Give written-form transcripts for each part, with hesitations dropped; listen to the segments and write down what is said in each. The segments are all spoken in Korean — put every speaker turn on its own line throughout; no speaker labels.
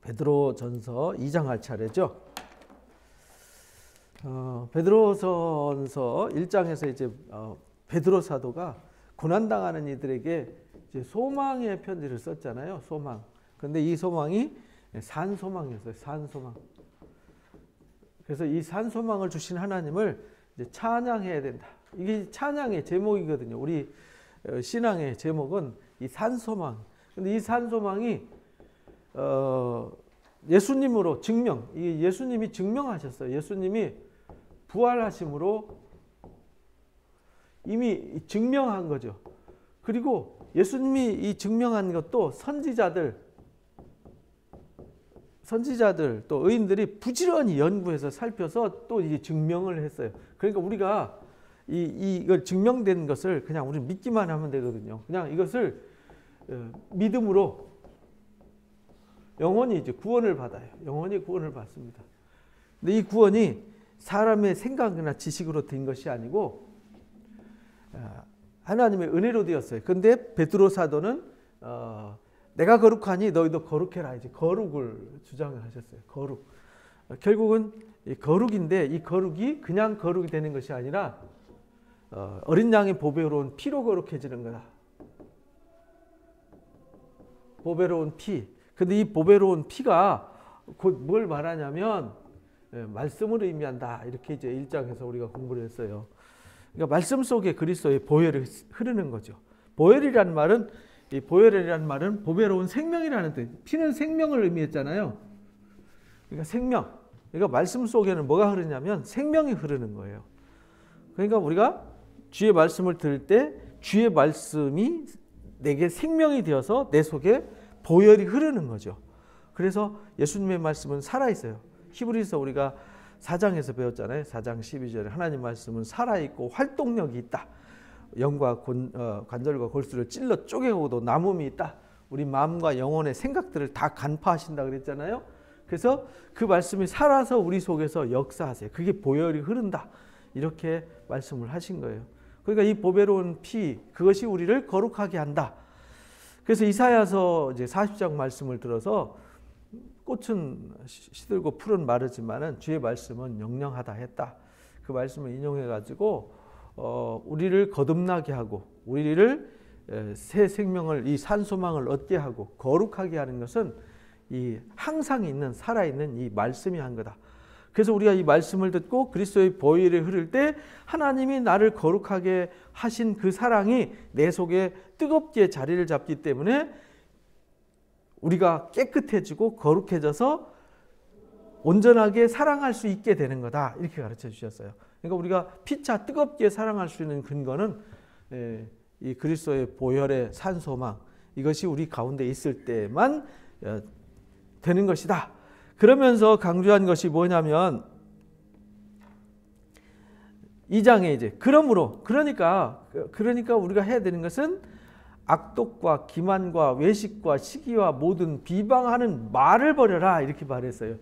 베드로전서 2장 할 차례죠. 베드로전서 1장에서 이제 베드로 사도가 고난당하는 이들에게 이제 소망의 편지를 썼잖아요. 소망. 근데 이 소망이 산소망이었어요. 산소망. 그래서 이 산소망을 주신 하나님을 이제 찬양해야 된다. 이게 찬양의 제목이거든요. 우리 신앙의 제목은 이 산소망. 근데 이 산소망이 예수님으로 증명. 이 예수님이 증명하셨어요. 예수님이 부활하심으로 이미 증명한 거죠. 그리고 예수님이 이 증명한 것도 선지자들 또 의인들이 부지런히 연구해서 살펴서 또 이게 증명을 했어요. 그러니까 우리가 이걸 증명된 것을 그냥 우리 믿기만 하면 되거든요. 그냥 이것을 믿음으로 영원히 이제 구원을 받아요. 영원히 구원을 받습니다. 근데 이 구원이 사람의 생각이나 지식으로 된 것이 아니고 하나님의 은혜로 되었어요. 근데 베드로 사도는 내가 거룩하니 너희도 거룩해라. 이제 거룩을 주장을 하셨어요. 거룩. 결국은 이 거룩인데 이 거룩이 그냥 거룩이 되는 것이 아니라 어린 양의 보배로운 피로 거룩해지는 거다. 보배로운 피. 근데 이 보배로운 피가 곧 뭘 말하냐면 말씀을 의미한다. 이렇게 이제 1장에서 우리가 공부를 했어요. 그러니까 말씀 속에 그리스도의 보혈이 흐르는 거죠. 보혈이란 말은 보배로운 생명이라는 뜻. 피는 생명을 의미했잖아요. 그러니까 생명. 그러니까 말씀 속에는 뭐가 흐르냐면 생명이 흐르는 거예요. 그러니까 우리가 주의 말씀을 들을 때 주의 말씀이 내게 생명이 되어서 내 속에 보혈이 흐르는 거죠. 그래서 예수님의 말씀은 살아있어요. 히브리서 우리가 4장에서 배웠잖아요. 4장 12절에 하나님 말씀은 살아있고 활동력이 있다. 영과 관절과 골수를 찔러 쪼개고도 남음이 있다. 우리 마음과 영혼의 생각들을 다 간파하신다 그랬잖아요. 그래서 그 말씀이 살아서 우리 속에서 역사하세요. 그게 보혈이 흐른다. 이렇게 말씀을 하신 거예요. 그러니까 이 보배로운 피, 그것이 우리를 거룩하게 한다. 그래서 이사야서 이제 40장 말씀을 들어서 꽃은 시들고 풀은 마르지만은 주의 말씀은 영영하다 했다. 그 말씀을 인용해 가지고 우리를 거듭나게 하고 우리를 새 생명을 이 산소망을 얻게 하고 거룩하게 하는 것은 이 항상 있는 살아있는 이 말씀이 한 거다. 그래서 우리가 이 말씀을 듣고 그리스도의 보혈이 흐를 때 하나님이 나를 거룩하게 하신 그 사랑이 내 속에 뜨겁게 자리를 잡기 때문에 우리가 깨끗해지고 거룩해져서 온전하게 사랑할 수 있게 되는 거다. 이렇게 가르쳐 주셨어요. 그러니까 우리가 피차 뜨겁게 사랑할 수 있는 근거는 이 그리스도의 보혈의 산소망, 이것이 우리 가운데 있을 때만 되는 것이다. 그러면서 강조한 것이 뭐냐면 2장에 이제 그러니까 우리가 해야 되는 것은 악독과 기만과 외식과 시기와 모든 비방하는 말을 버려라. 이렇게 말했어요.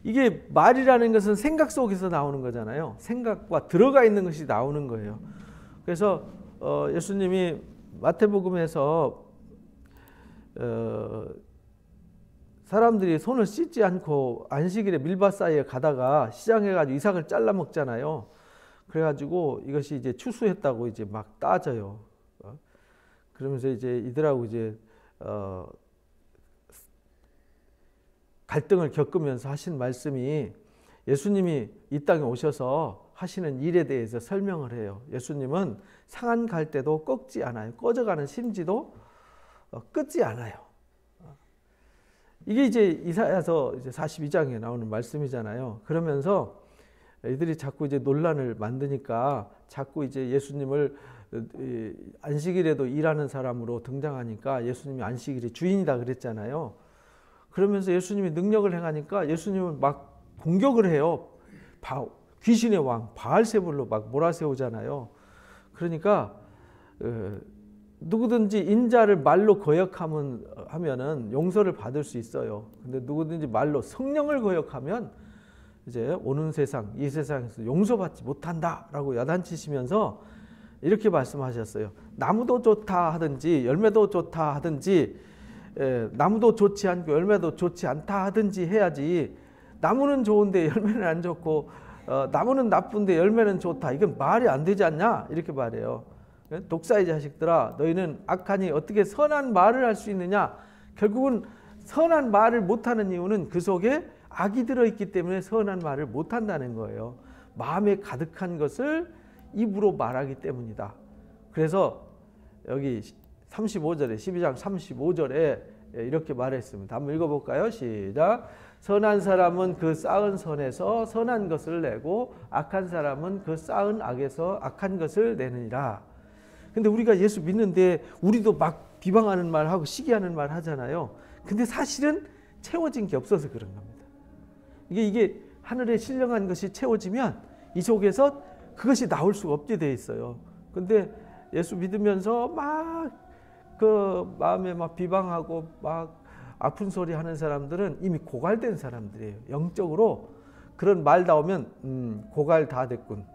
이게 말이라는 것은 생각 속에서 나오는 거잖아요. 생각과 들어가 있는 것이 나오는 거예요. 그래서 예수님이 마태복음에서 사람들이 손을 씻지 않고 안식일에 밀밭 사이에 가다가 시장에 가지고 이삭을 잘라 먹잖아요. 그래가지고 이것이 이제 추수했다고 이제 막 따져요. 그러면서 이제 이들하고 이제 갈등을 겪으면서 하신 말씀이 예수님이 이 땅에 오셔서 하시는 일에 대해서 설명을 해요. 예수님은 상한 갈대도 꺾지 않아요. 꺼져가는 심지도 끊지 않아요. 이게 이제 이사야서 이제 42장에 나오는 말씀이잖아요. 그러면서 이들이 자꾸 이제 논란을 만드니까 자꾸 이제 예수님을 안식일에도 일하는 사람으로 등장하니까 예수님이 안식일의 주인이다 그랬잖아요. 그러면서 예수님이 능력을 행하니까 예수님을 막 공격을 해요. 귀신의 왕 바알세불로 막 몰아세우잖아요. 그러니까 누구든지 인자를 말로 거역하면은 용서를 받을 수 있어요. 근데 누구든지 말로 성령을 거역하면 이제 오는 세상, 이 세상에서 용서받지 못한다라고 야단치시면서 이렇게 말씀하셨어요. 나무도 좋다 하든지 열매도 좋다 하든지 나무도 좋지 않고 열매도 좋지 않다 하든지 해야지, 나무는 좋은데 열매는 안 좋고 나무는 나쁜데 열매는 좋다, 이건 말이 안 되지 않냐 이렇게 말해요. 독사의 자식들아, 너희는 악하니 어떻게 선한 말을 할 수 있느냐. 결국은 선한 말을 못하는 이유는 그 속에 악이 들어있기 때문에 선한 말을 못한다는 거예요. 마음에 가득한 것을 입으로 말하기 때문이다. 그래서 여기 35절에 12장 35절에 이렇게 말했습니다. 한번 읽어볼까요? 시작. 선한 사람은 그 쌓은 선에서 선한 것을 내고 악한 사람은 그 쌓은 악에서 악한 것을 내느니라. 근데 우리가 예수 믿는데 우리도 막 비방하는 말 하고 시기하는 말 하잖아요. 근데 사실은 채워진 게 없어서 그런 겁니다. 이게 하늘에 신령한 것이 채워지면 이 속에서 그것이 나올 수가 없게 돼 있어요. 근데 예수 믿으면서 막 그 마음에 막 비방하고 막 아픈 소리 하는 사람들은 이미 고갈된 사람들이에요. 영적으로 그런 말 나오면 고갈 다 됐군.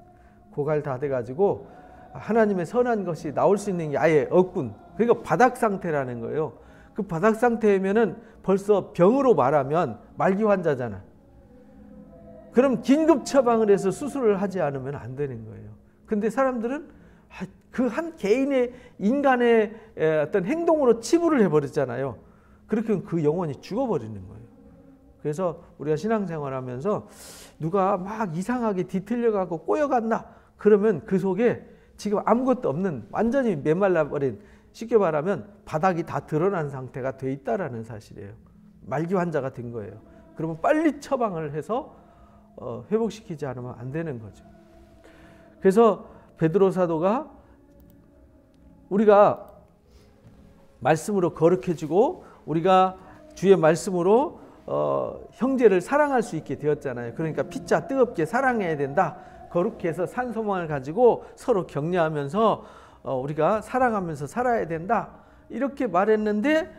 고갈 다 돼가지고 하나님의 선한 것이 나올 수 있는 게 아예 없군. 그러니까 바닥 상태라는 거예요. 그 바닥 상태면은 벌써 병으로 말하면 말기 환자잖아. 그럼 긴급 처방을 해서 수술을 하지 않으면 안 되는 거예요. 근데 사람들은 그 한 개인의 인간의 어떤 행동으로 치부를 해버렸잖아요. 그렇게 하면 그 영혼이 죽어버리는 거예요. 그래서 우리가 신앙생활하면서 누가 막 이상하게 뒤틀려가고 꼬여갔나 그러면 그 속에 지금 아무것도 없는 완전히 메말라버린, 쉽게 말하면 바닥이 다 드러난 상태가 돼 있다라는 사실이에요. 말기 환자가 된 거예요. 그러면 빨리 처방을 해서 회복시키지 않으면 안 되는 거죠. 그래서 베드로 사도가 우리가 말씀으로 거룩해지고 우리가 주의 말씀으로 형제를 사랑할 수 있게 되었잖아요. 그러니까 피차 뜨겁게 사랑해야 된다. 거룩해서 산 소망을 가지고 서로 격려하면서 우리가 사랑하면서 살아야 된다. 이렇게 말했는데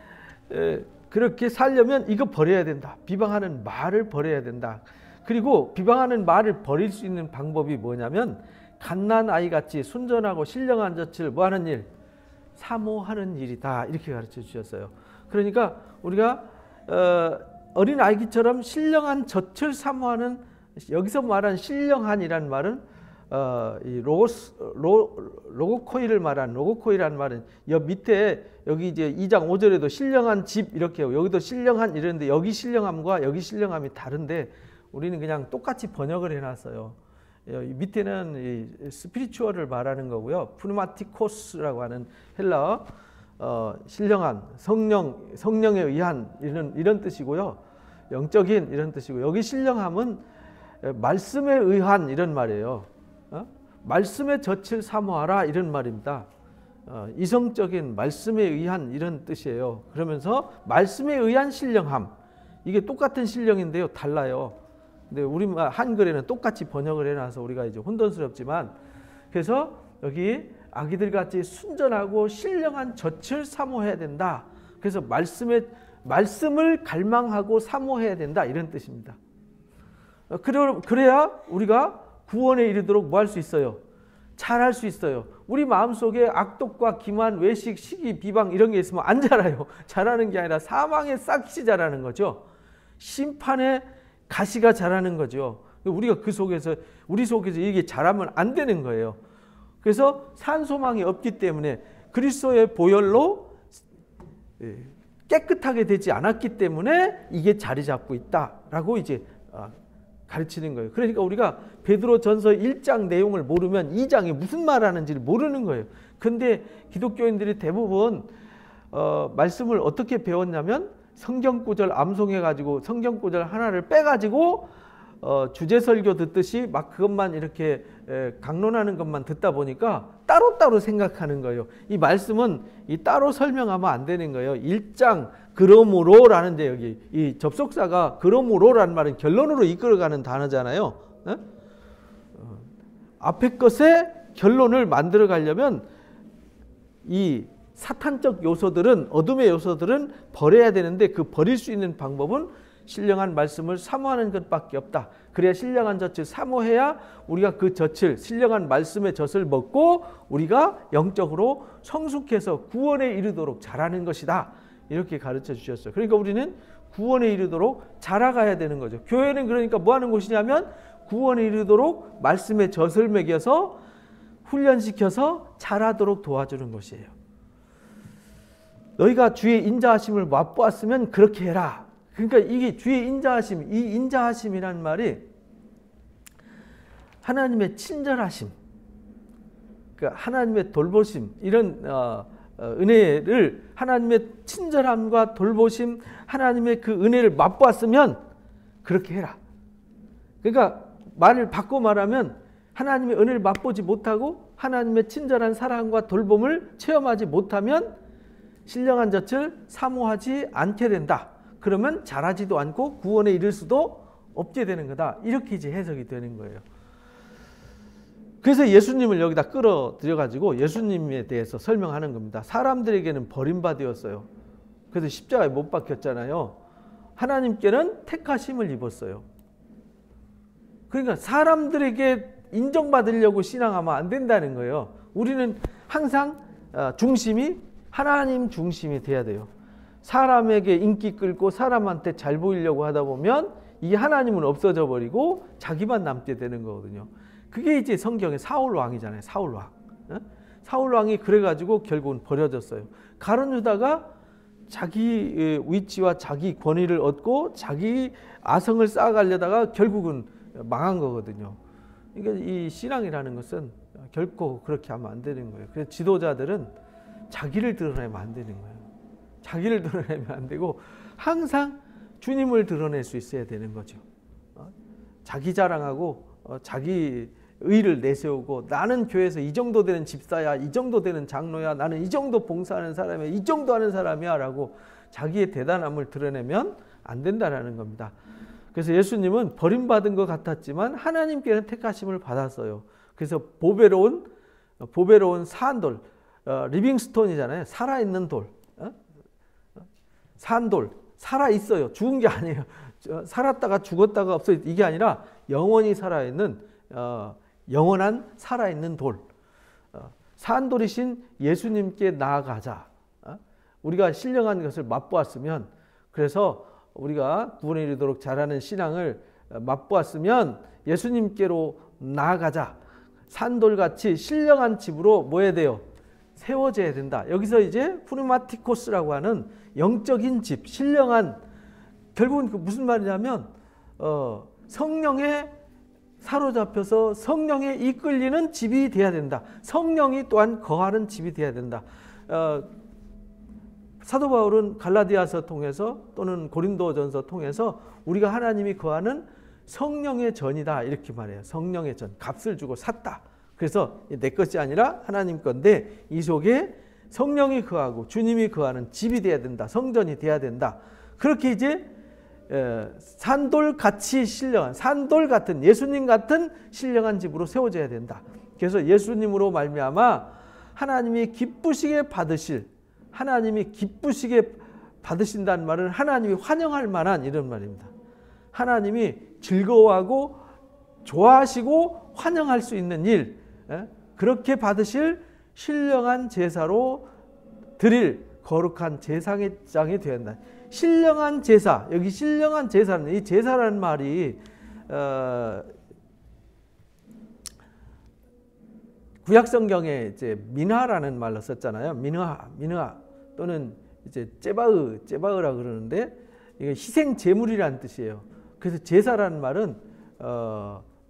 그렇게 살려면 이거 버려야 된다. 비방하는 말을 버려야 된다. 그리고 비방하는 말을 버릴 수 있는 방법이 뭐냐면 갓난 아이같이 순전하고 신령한 젖을 뭐하는 일? 사모하는 일이다. 이렇게 가르쳐 주셨어요. 그러니까 우리가 어린 아이처럼 신령한 젖을 사모하는, 여기서 말한 신령한이란 말은 이 로고코이를 말한, 로고코이라는 말은 여기 밑에 여기 이제 2장 5절에도 신령한 집 이렇게 여기도 신령한 이랬는데 여기 신령함과 여기 신령함이 다른데 우리는 그냥 똑같이 번역을 해놨어요. 밑에는 이 스피리추얼을 말하는 거고요. 푸르마티코스라고 하는 헬라어 신령한, 성령에 의한 이런 뜻이고요. 영적인 이런 뜻이고, 여기 신령함은 말씀에 의한 이런 말이에요. 말씀의 젖을 사모하라 이런 말입니다. 이성적인 말씀에 의한 이런 뜻이에요. 그러면서 말씀에 의한 신령함, 이게 똑같은 신령인데요, 달라요. 근데 우리 한글에는 똑같이 번역을 해놔서 우리가 이제 혼돈스럽지만, 그래서 여기 아기들 같이 순전하고 신령한 젖을 사모해야 된다. 그래서 말씀을 갈망하고 사모해야 된다 이런 뜻입니다. 그래야 우리가 구원에 이르도록 뭐 할 수 있어요? 잘할 수 있어요. 우리 마음속에 악독과 기만, 외식, 시기, 비방 이런 게 있으면 안 자라요. 자라는 게 아니라 사망의 싹이 자라는 거죠. 심판의 가시가 자라는 거죠. 우리가 그 속에서, 우리 속에서 이게 자라면 안 되는 거예요. 그래서 산 소망이 없기 때문에 그리스도의 보혈로 깨끗하게 되지 않았기 때문에 이게 자리 잡고 있다라고 이제 가르치는 거예요. 그러니까 우리가 베드로전서 1장 내용을 모르면 2장이 무슨 말하는지를 모르는 거예요. 근데 기독교인들이 대부분 말씀을 어떻게 배웠냐면 성경 구절 암송해가지고 성경 구절 하나를 빼가지고 주제설교 듣듯이 막 그것만 이렇게 강론하는 것만 듣다 보니까 따로따로 생각하는 거예요. 이 말씀은 따로 설명하면 안 되는 거예요. 1장 그러므로라는 데 여기 이 접속사가 그러므로라는 말은 결론으로 이끌어가는 단어잖아요. 앞에 것에 결론을 만들어 가려면 이 사탄적 요소들은, 어둠의 요소들은 버려야 되는데 그 버릴 수 있는 방법은 신령한 말씀을 사모하는 것밖에 없다. 그래야 신령한 젖을 사모해야 우리가 그 젖을, 신령한 말씀의 젖을 먹고 우리가 영적으로 성숙해서 구원에 이르도록 자라는 것이다. 이렇게 가르쳐 주셨어요. 그러니까 우리는 구원에 이르도록 자라가야 되는 거죠. 교회는 그러니까 뭐 하는 곳이냐면 구원에 이르도록 말씀에 젖을 먹여서 훈련시켜서 자라도록 도와주는 것이에요. 너희가 주의 인자하심을 맛보았으면 그렇게 해라. 그러니까 이게 주의 인자하심, 이 인자하심이란 말이 하나님의 친절하심, 그러니까 하나님의 돌보심, 이런 은혜를, 하나님의 친절함과 돌보심, 하나님의 그 은혜를 맛보았으면 그렇게 해라. 그러니까 말을 바꿔 말하면 하나님의 은혜를 맛보지 못하고 하나님의 친절한 사랑과 돌봄을 체험하지 못하면 신령한 젖을 사모하지 않게 된다. 그러면 자라지도 않고 구원에 이를 수도 없게 되는 거다. 이렇게 이제 해석이 되는 거예요. 그래서 예수님을 여기다 끌어들여 가지고 예수님에 대해서 설명하는 겁니다. 사람들에게는 버림받았어요. 그래서 십자가에 못 박혔잖아요. 하나님께는 택하심을 입었어요. 그러니까 사람들에게 인정받으려고 신앙하면 안 된다는 거예요. 우리는 항상 중심이 하나님 중심이 돼야 돼요. 사람에게 인기 끌고 사람한테 잘 보이려고 하다 보면 이 하나님은 없어져 버리고 자기만 남게 되는 거거든요. 그게 이제 성경의 사울 왕이잖아요. 사울 왕. 사울 왕이 그래가지고 결국은 버려졌어요. 가룟 유다가 자기 위치와 자기 권위를 얻고 자기 아성을 쌓아가려다가 결국은 망한 거거든요. 그러니까 이 신앙이라는 것은 결코 그렇게 하면 안 되는 거예요. 그래서 지도자들은 자기를 드러내면 안 되는 거예요. 자기를 드러내면 안 되고 항상 주님을 드러낼 수 있어야 되는 거죠. 자기 자랑하고 자기 의를 내세우고 나는 교회에서 이 정도 되는 집사야, 이 정도 되는 장로야, 나는 이 정도 봉사하는 사람이야, 이 정도 하는 사람이야 라고 자기의 대단함을 드러내면 안 된다라는 겁니다. 그래서 예수님은 버림받은 것 같았지만 하나님께는 택하심을 받았어요. 그래서 보배로운 산돌, 리빙스톤이잖아요. 살아있는 돌, 산돌, 살아있어요. 죽은 게 아니에요. 살았다가 죽었다가 없어요. 이게 아니라 영원히 살아있는 영원한 살아있는 돌, 산돌이신 예수님께 나아가자. 우리가 신령한 것을 맛보았으면, 그래서 우리가 구원에 이르도록 자라는 신앙을 맛보았으면 예수님께로 나아가자. 산돌같이 신령한 집으로 뭐 해야 돼요? 세워져야 된다. 여기서 이제 프리마티코스라고 하는 영적인 집, 신령한, 결국은 그 무슨 말이냐면 성령에 사로잡혀서 성령에 이끌리는 집이 돼야 된다. 성령이 또한 거하는 집이 돼야 된다. 사도 바울은 갈라디아서 통해서 또는 고린도전서 통해서 우리가 하나님이 거하는 성령의 전이다 이렇게 말해요. 성령의 전, 값을 주고 샀다. 그래서 내 것이 아니라 하나님 건데 이 속에 성령이 거하고 주님이 거하는 집이 돼야 된다. 성전이 돼야 된다. 그렇게 이제 산돌같이 신령한, 산돌 같은, 예수님 같은 신령한 집으로 세워져야 된다. 그래서 예수님으로 말미암아 하나님이 기쁘시게 받으실, 하나님이 기쁘시게 받으신다는 말은 하나님이 환영할 만한 이런 말입니다. 하나님이 즐거워하고 좋아하시고 환영할 수 있는 일, 그렇게 받으실 신령한 제사로 드릴 거룩한 제사장이 되어야 한다. 신령한 제사, 여기 신령한 제사는, 이 제사라는 말이 구약 성경에 이제 민화라는 말로 썼잖아요. 민화 또는 이제 제바으라 그러는데 이게 희생 제물이라는 뜻이에요. 그래서 제사라는 말은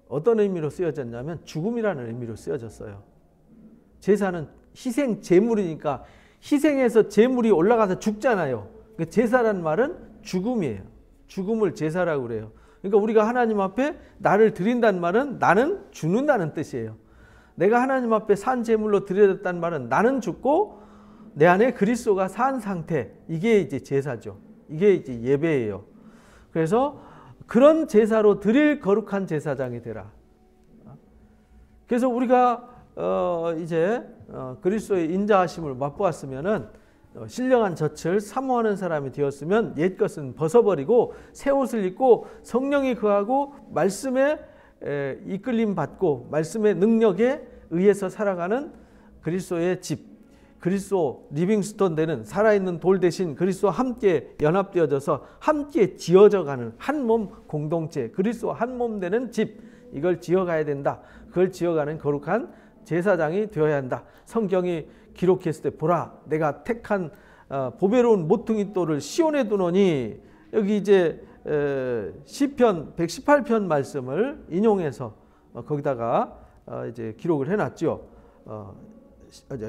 어떤 의미로 쓰여졌냐면 죽음이라는 의미로 쓰여졌어요. 제사는 희생 제물이니까 희생해서 제물이 올라가서 죽잖아요. 제사라는 말은 죽음이에요. 죽음을 제사라고 그래요. 그러니까 우리가 하나님 앞에 나를 드린다는 말은 나는 죽는다는 뜻이에요. 내가 하나님 앞에 산 제물로 드려졌다는 말은 나는 죽고 내 안에 그리스도가 산 상태, 이게 이제 제사죠. 이게 이제 예배예요. 그래서 그런 제사로 드릴 거룩한 제사장이 되라. 그래서 우리가 이제 그리스도의 인자하심을 맛보았으면은 신령한 젖을 사모하는 사람이 되었으면 옛 것은 벗어버리고 새 옷을 입고 성령이 거하고 말씀에 이끌림 받고 말씀의 능력에 의해서 살아가는 그리스도의 집, 그리스도 리빙스톤 되는 살아있는 돌 대신 그리스도와 함께 연합되어져서 함께 지어져가는 한 몸 공동체, 그리스도와 한 몸 되는 집, 이걸 지어가야 된다. 그걸 지어가는 거룩한 제사장이 되어야 한다. 성경이 기록했을 때 보라 내가 택한 보배로운 모퉁이 돌을 시온에 두노니, 여기 이제 시편 118편 말씀을 인용해서 거기다가 이제 기록을 해놨죠.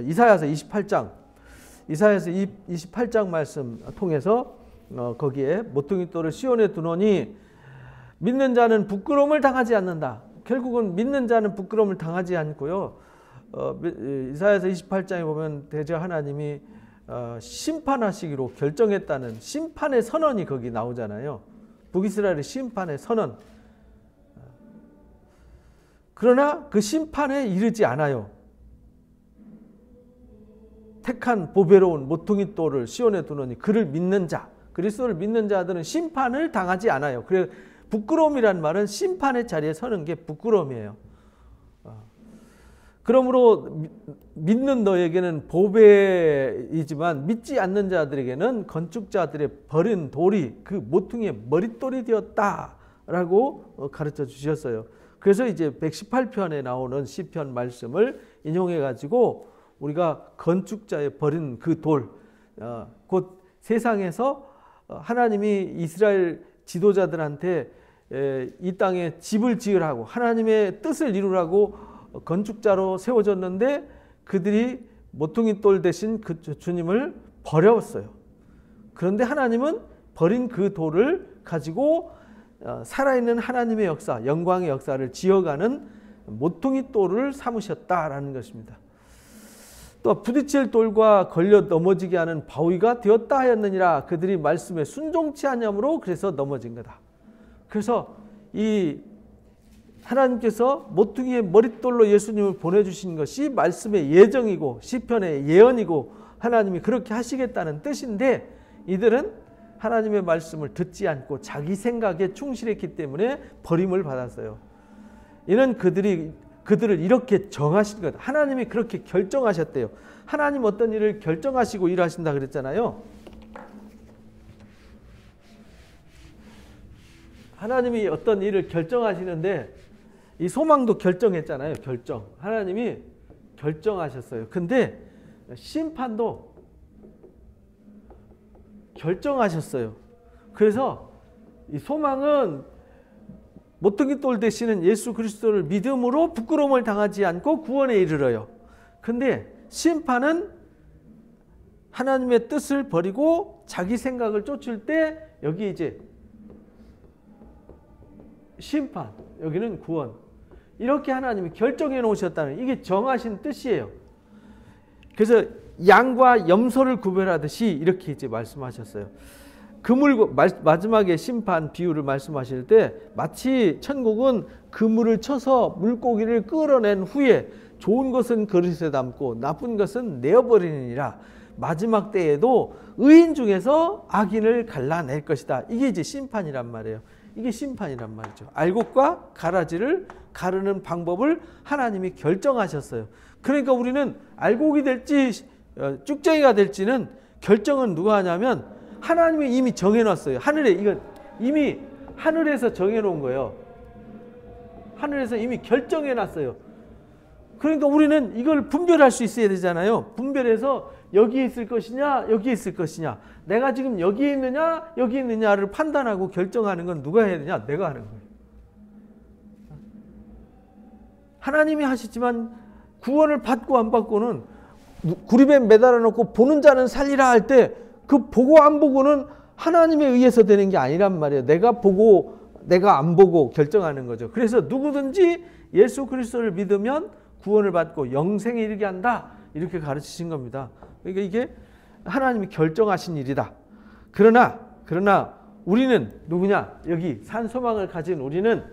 이사야서 28장 말씀 통해서 거기에 모퉁이 돌을 시온에 두노니 믿는 자는 부끄러움을 당하지 않는다. 결국은 믿는 자는 부끄러움을 당하지 않고요. 이사야서 28장에 보면 대저 하나님이 심판하시기로 결정했다는 심판의 선언이 거기 나오잖아요. 북이스라엘의 심판의 선언. 그러나 그 심판에 이르지 않아요. 택한 보배로운 모퉁이 돌을 시온에 두노니 그를 믿는 자, 그리스도를 믿는 자들은 심판을 당하지 않아요. 그래서 부끄러움이란 말은 심판의 자리에 서는 게 부끄러움이에요. 그러므로 믿는 너에게는 보배이지만 믿지 않는 자들에게는 건축자들의 버린 돌이 그 모퉁이의 머릿돌이 되었다라고 가르쳐 주셨어요. 그래서 이제 118편에 나오는 시편 말씀을 인용해 가지고 우리가 건축자의 버린 그 돌, 곧 세상에서 하나님이 이스라엘 지도자들한테 이 땅에 집을 지으라고 하나님의 뜻을 이루라고 건축자로 세워졌는데 그들이 모퉁이 돌 대신 그 주님을 버렸어요. 그런데 하나님은 버린 그 돌을 가지고 살아있는 하나님의 역사, 영광의 역사를 지어가는 모퉁이 돌을 삼으셨다라는 것입니다. 또 부딪힐 돌과 걸려 넘어지게 하는 바위가 되었다 하였느니라. 그들이 말씀에 순종치 아니함으로 그래서 넘어진 거다. 그래서 이 하나님께서 모퉁이의 머릿돌로 예수님을 보내주신 것이 말씀의 예정이고 시편의 예언이고 하나님이 그렇게 하시겠다는 뜻인데, 이들은 하나님의 말씀을 듣지 않고 자기 생각에 충실했기 때문에 버림을 받았어요. 이는 그들을 이렇게 정하신 것, 하나님이 그렇게 결정하셨대요. 하나님 어떤 일을 결정하시고 일하신다 그랬잖아요. 하나님이 어떤 일을 결정하시는데 이 소망도 결정했잖아요. 결정. 하나님이 결정하셨어요. 근데 심판도 결정하셨어요. 그래서 이 소망은 모퉁이 돌 되시는 예수 그리스도를 믿음으로 부끄러움을 당하지 않고 구원에 이르러요. 근데 심판은 하나님의 뜻을 버리고 자기 생각을 쫓을 때 여기 이제 심판, 여기는 구원. 이렇게 하나님이 결정해 놓으셨다는, 이게 정하신 뜻이에요. 그래서 양과 염소를 구별하듯이 이렇게 이제 말씀하셨어요. 마지막에 심판 비유를 말씀하실 때 마치 천국은 그물을 쳐서 물고기를 끌어낸 후에 좋은 것은 그릇에 담고 나쁜 것은 내어버리느니라. 마지막 때에도 의인 중에서 악인을 갈라낼 것이다. 이게 이제 심판이란 말이에요. 이게 심판이란 말이죠. 알곡과 가라지를 가르는 방법을 하나님이 결정하셨어요. 그러니까 우리는 알곡이 될지 쭉쟁이가 될지는 결정은 누가 하냐면 하나님이 이미 정해놨어요. 이건 이미 하늘에서 정해놓은 거예요. 하늘에서 이미 결정해놨어요. 그러니까 우리는 이걸 분별할 수 있어야 되잖아요. 분별해서 여기에 있을 것이냐 여기에 있을 것이냐, 내가 지금 여기에 있느냐 여기 있느냐를 판단하고 결정하는 건 누가 해야 되냐? 내가 하는 거예요. 하나님이 하시지만 구원을 받고 안 받고는 구립에 매달아 놓고 보는 자는 살리라 할 때 그 보고 안 보고는 하나님에 의해서 되는 게 아니란 말이에요. 내가 보고 내가 안 보고 결정하는 거죠. 그래서 누구든지 예수 그리스도를 믿으면 구원을 받고 영생에 이르게 한다, 이렇게 가르치신 겁니다. 그러니까 이게 하나님이 결정하신 일이다. 그러나 우리는 누구냐? 여기 산소망을 가진 우리는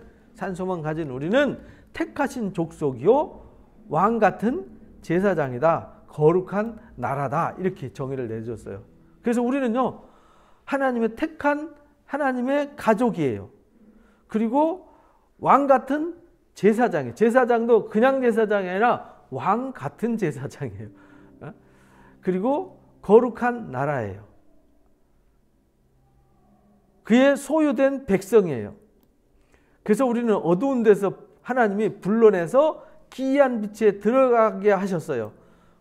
택하신 족속이요 왕 같은 제사장이다, 거룩한 나라다, 이렇게 정의를 내줬어요. 그래서 우리는요 하나님의 택한 하나님의 가족이에요. 그리고 왕 같은 제사장이에요. 제사장도 그냥 제사장이 아니라 왕 같은 제사장이에요. 그리고 거룩한 나라예요. 그의 소유된 백성이에요. 그래서 우리는 어두운 데서 하나님이 불러내서 기이한 빛에 들어가게 하셨어요.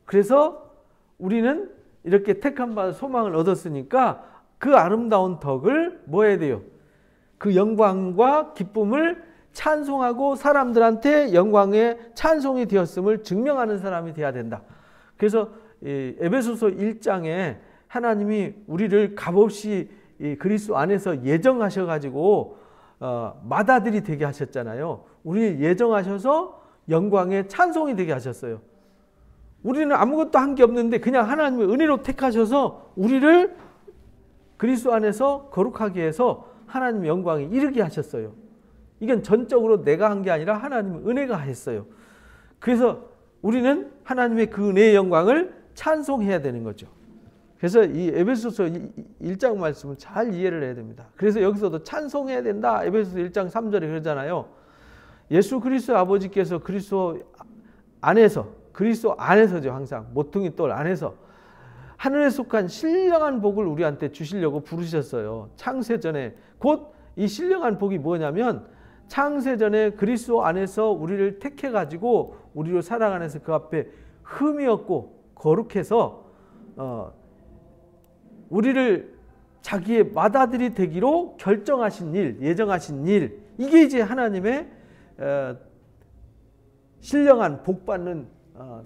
그래서 우리는 이렇게 택함 받아 소망을 얻었으니까 그 아름다운 덕을 뭐 해야 돼요? 그 영광과 기쁨을 찬송하고 사람들한테 영광의 찬송이 되었음을 증명하는 사람이 돼야 된다. 그래서 에베소서 1장에 하나님이 우리를 값없이 그리스도 안에서 예정하셔가지고 맏아들이 되게 하셨잖아요. 우리를 예정하셔서 영광의 찬송이 되게 하셨어요. 우리는 아무것도 한 게 없는데 그냥 하나님의 은혜로 택하셔서 우리를 그리스도 안에서 거룩하게 해서 하나님의 영광에 이르게 하셨어요. 이건 전적으로 내가 한 게 아니라 하나님의 은혜가 했어요. 그래서 우리는 하나님의 그 은혜의 영광을 찬송해야 되는 거죠. 그래서 이 에베소서 1장 말씀을 잘 이해를 해야 됩니다. 그래서 여기서도 찬송해야 된다. 에베소서 1장 3절에 그러잖아요. 예수 그리스도 아버지께서 그리스도 안에서죠. 항상 모퉁이 돌 안에서 하늘에 속한 신령한 복을 우리한테 주시려고 부르셨어요. 창세전에 곧 이 신령한 복이 뭐냐면 창세전에 그리스도 안에서 우리를 택해가지고 우리로 사랑 안에서 그 앞에 흠이 없고 거룩해서 우리를 자기의 맏아들이 되기로 결정하신 일, 예정하신 일, 이게 이제 하나님의 신령한 복받는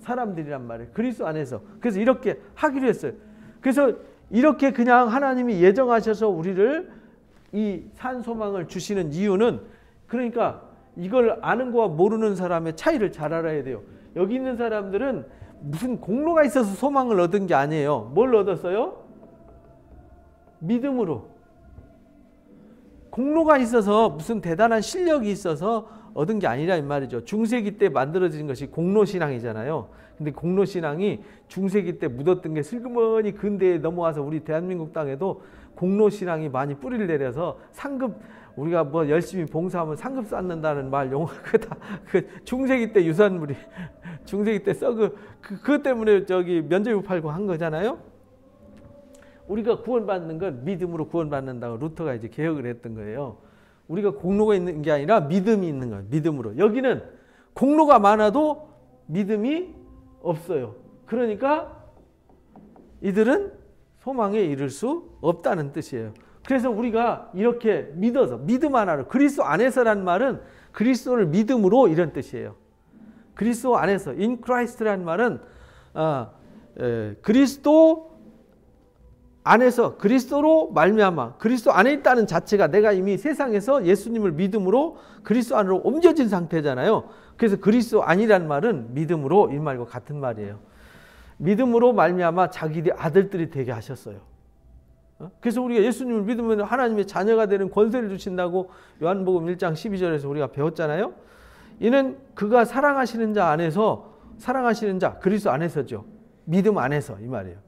사람들이란 말이에요. 그리스도 안에서. 그래서 이렇게 하기로 했어요. 그래서 이렇게 그냥 하나님이 예정하셔서 우리를 이 산소망을 주시는 이유는, 그러니까 이걸 아는 거와 모르는 사람의 차이를 잘 알아야 돼요. 여기 있는 사람들은 무슨 공로가 있어서 소망을 얻은 게 아니에요. 뭘 얻었어요? 믿음으로. 공로가 있어서 무슨 대단한 실력이 있어서 얻은 게 아니라 이 말이죠. 중세기 때 만들어진 것이 공로신앙이잖아요. 근데 공로신앙이 중세기 때 묻었던 게 슬그머니 근대에 넘어와서 우리 대한민국 땅에도 공로신앙이 많이 뿌리를 내려서 상급, 우리가 뭐 열심히 봉사하면 상급 쌓는다는 말 용어, 그 중세기 때 유산물이 중세기 때 그것 때문에 저기 면죄부 팔고 한 거잖아요. 우리가 구원받는 건 믿음으로 구원받는다고 루터가 이제 개혁을 했던 거예요. 우리가 공로가 있는 게 아니라 믿음이 있는 거예요. 믿음으로. 여기는 공로가 많아도 믿음이 없어요. 그러니까 이들은 소망에 이를 수 없다는 뜻이에요. 그래서 우리가 이렇게 믿어서, 믿음 하나로, 그리스도 안에서란 말은 그리스도를 믿음으로 이런 뜻이에요. 그리스도 안에서, in Christ란 말은 그리스도 안에서, 그리스도로 말미암아, 그리스도 안에 있다는 자체가 내가 이미 세상에서 예수님을 믿음으로 그리스도 안으로 옮겨진 상태잖아요. 그래서 그리스도 안이란 말은 믿음으로, 이 말과 같은 말이에요. 믿음으로 말미암아 자기들이 아들들이 되게 하셨어요. 그래서 우리가 예수님을 믿으면 하나님의 자녀가 되는 권세를 주신다고 요한복음 1장 12절에서 우리가 배웠잖아요. 이는 그가 사랑하시는 자 안에서, 사랑하시는 자, 그리스도 안에서죠. 믿음 안에서, 이 말이에요.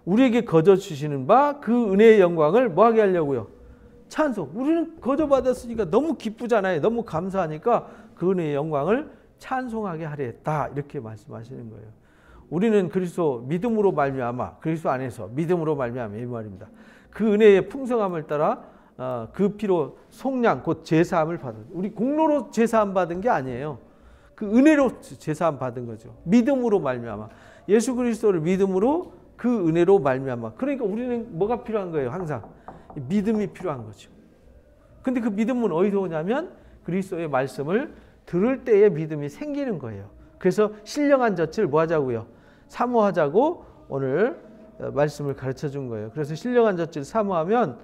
우리에게 거저 주시는 바 그 은혜의 영광을 뭐하게 하려고요? 찬송. 우리는 거저 받았으니까 너무 기쁘잖아요. 너무 감사하니까 그 은혜의 영광을 찬송하게 하려 했다. 이렇게 말씀하시는 거예요. 우리는 그리스도 믿음으로 말미암아, 그리스도 안에서 믿음으로 말미암아, 이 말입니다. 그 은혜의 풍성함을 따라 그 피로 속량 곧 제사함을 받은, 우리 공로로 제사함 받은 게 아니에요. 그 은혜로 제사함 받은 거죠. 믿음으로 말미암아, 예수 그리스도를 믿음으로 그 은혜로 말미암아. 그러니까 우리는 뭐가 필요한 거예요? 항상 믿음이 필요한 거죠. 근데 그 믿음은 어디서 오냐면 그리스도의 말씀을 들을 때에 믿음이 생기는 거예요. 그래서 신령한 젖을 뭐 하자고요? 사모하자고 오늘 말씀을 가르쳐 준 거예요. 그래서 신령한 젖을 사모하면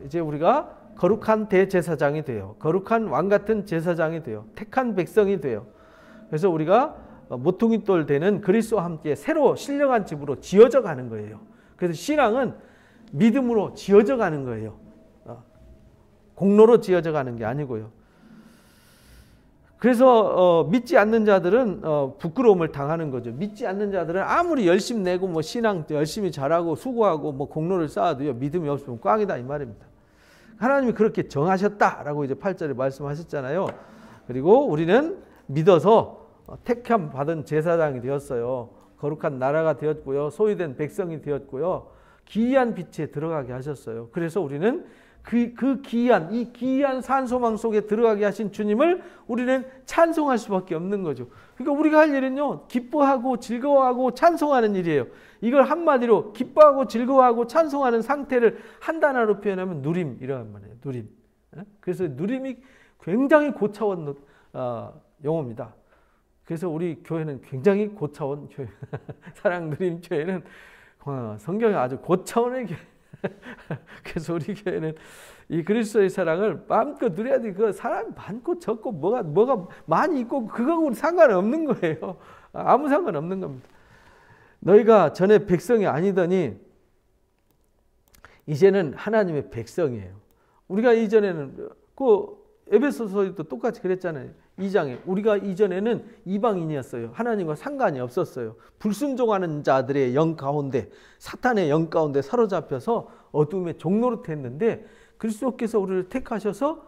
이제 우리가 거룩한 대제사장이 돼요. 거룩한 왕 같은 제사장이 돼요. 택한 백성이 돼요. 그래서 우리가 모퉁이 돌 되는 그리스도와 함께 새로 신령한 집으로 지어져 가는 거예요. 그래서 신앙은 믿음으로 지어져 가는 거예요. 공로로 지어져 가는 게 아니고요. 그래서 믿지 않는 자들은 부끄러움을 당하는 거죠. 믿지 않는 자들은 아무리 열심히 내고 뭐 신앙 열심히 잘하고 수고하고 뭐 공로를 쌓아도요, 믿음이 없으면 꽝이다, 이 말입니다. 하나님이 그렇게 정하셨다라고 이제 8절에 말씀하셨잖아요. 그리고 우리는 믿어서 택함 받은 제사장이 되었어요. 거룩한 나라가 되었고요. 소유된 백성이 되었고요. 기이한 빛에 들어가게 하셨어요. 그래서 우리는 그 기이한, 이 기이한 산소망 속에 들어가게 하신 주님을 우리는 찬송할 수밖에 없는 거죠. 그러니까 우리가 할 일은요, 기뻐하고 즐거워하고 찬송하는 일이에요. 이걸 한마디로 기뻐하고 즐거워하고 찬송하는 상태를 한 단어로 표현하면 누림이라는 말이에요. 누림. 그래서 누림이 굉장히 고차원 용어입니다. 그래서 우리 교회는 굉장히 고차원 교회. 사랑 누림 교회는 성경이 아주 고차원의 교회. 그래서 우리 교회는 이 그리스도의 사랑을 마음껏 누려야 돼. 그 사람이 많고 적고 뭐가 많이 있고 그거하고는 상관없는 거예요. 아무 상관없는 겁니다. 너희가 전에 백성이 아니더니 이제는 하나님의 백성이에요. 우리가 이전에는 그 에베소서도 똑같이 그랬잖아요. 2장에 우리가 이전에는 이방인이었어요. 하나님과 상관이 없었어요. 불순종하는 자들의 영 가운데, 사탄의 영 가운데 사로잡혀서 어둠의 종노릇 했는데 그리스도께서 우리를 택하셔서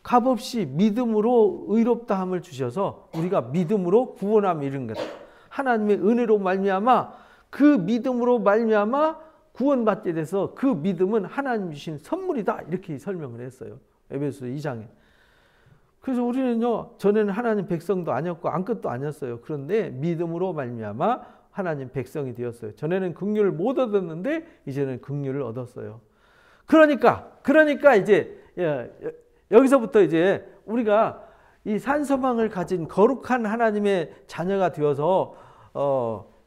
값없이 믿음으로 의롭다함을 주셔서 우리가 믿음으로 구원함을 이룬 거다. 하나님의 은혜로 말미암아 그 믿음으로 말미암아 구원받게 돼서 그 믿음은 하나님 주신 선물이다. 이렇게 설명을 했어요. 에베소 2장에. 그래서 우리는요, 전에는 하나님 백성도 아니었고 아무것도 아니었어요. 그런데 믿음으로 말미암아 하나님 백성이 되었어요. 전에는 긍휼을 못 얻었는데 이제는 긍휼을 얻었어요. 그러니까 이제 여기서부터 이제 우리가 이 산소망을 가진 거룩한 하나님의 자녀가 되어서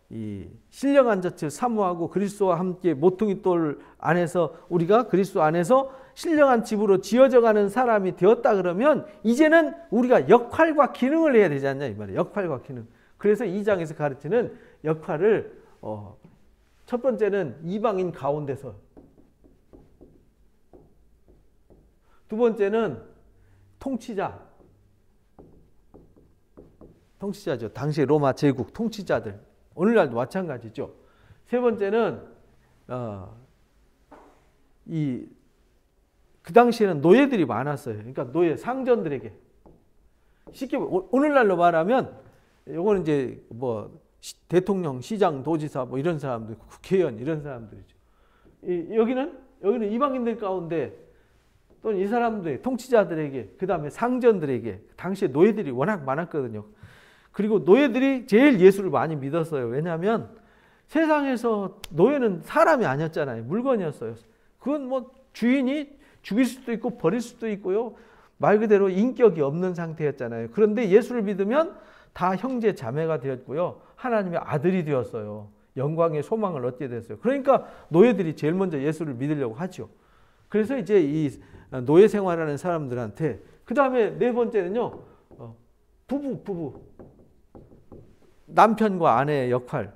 이 신령한 젖을 사모하고 그리스도와 함께 모퉁이 돌 안에서 우리가 그리스도 안에서 신령한 집으로 지어져가는 사람이 되었다 그러면 이제는 우리가 역할과 기능을 해야 되지 않냐 이 말이에요. 역할과 기능. 그래서 2장에서 가르치는 역할을 첫 번째는 이방인 가운데서, 두 번째는 통치자죠. 당시 로마 제국 통치자들. 오늘날도 마찬가지죠. 세 번째는 그 당시에는 노예들이 많았어요. 그러니까 노예 상전들에게, 쉽게 오늘날로 말하면 요거는 이제 뭐 대통령, 시장, 도지사 뭐 이런 사람들, 국회의원 이런 사람들이죠. 여기는 이방인들 가운데 또는 이 사람들 통치자들에게, 그 다음에 상전들에게, 당시에 노예들이 워낙 많았거든요. 그리고 노예들이 제일 예수를 많이 믿었어요. 왜냐하면 세상에서 노예는 사람이 아니었잖아요. 물건이었어요. 그건 뭐 주인이 죽일 수도 있고 버릴 수도 있고요. 말 그대로 인격이 없는 상태였잖아요. 그런데 예수를 믿으면 다 형제 자매가 되었고요. 하나님의 아들이 되었어요. 영광의 소망을 얻게 됐어요. 그러니까 노예들이 제일 먼저 예수를 믿으려고 하죠. 그래서 이제 이 노예 생활하는 사람들한테, 그 다음에 네 번째는요, 부부. 남편과 아내의 역할.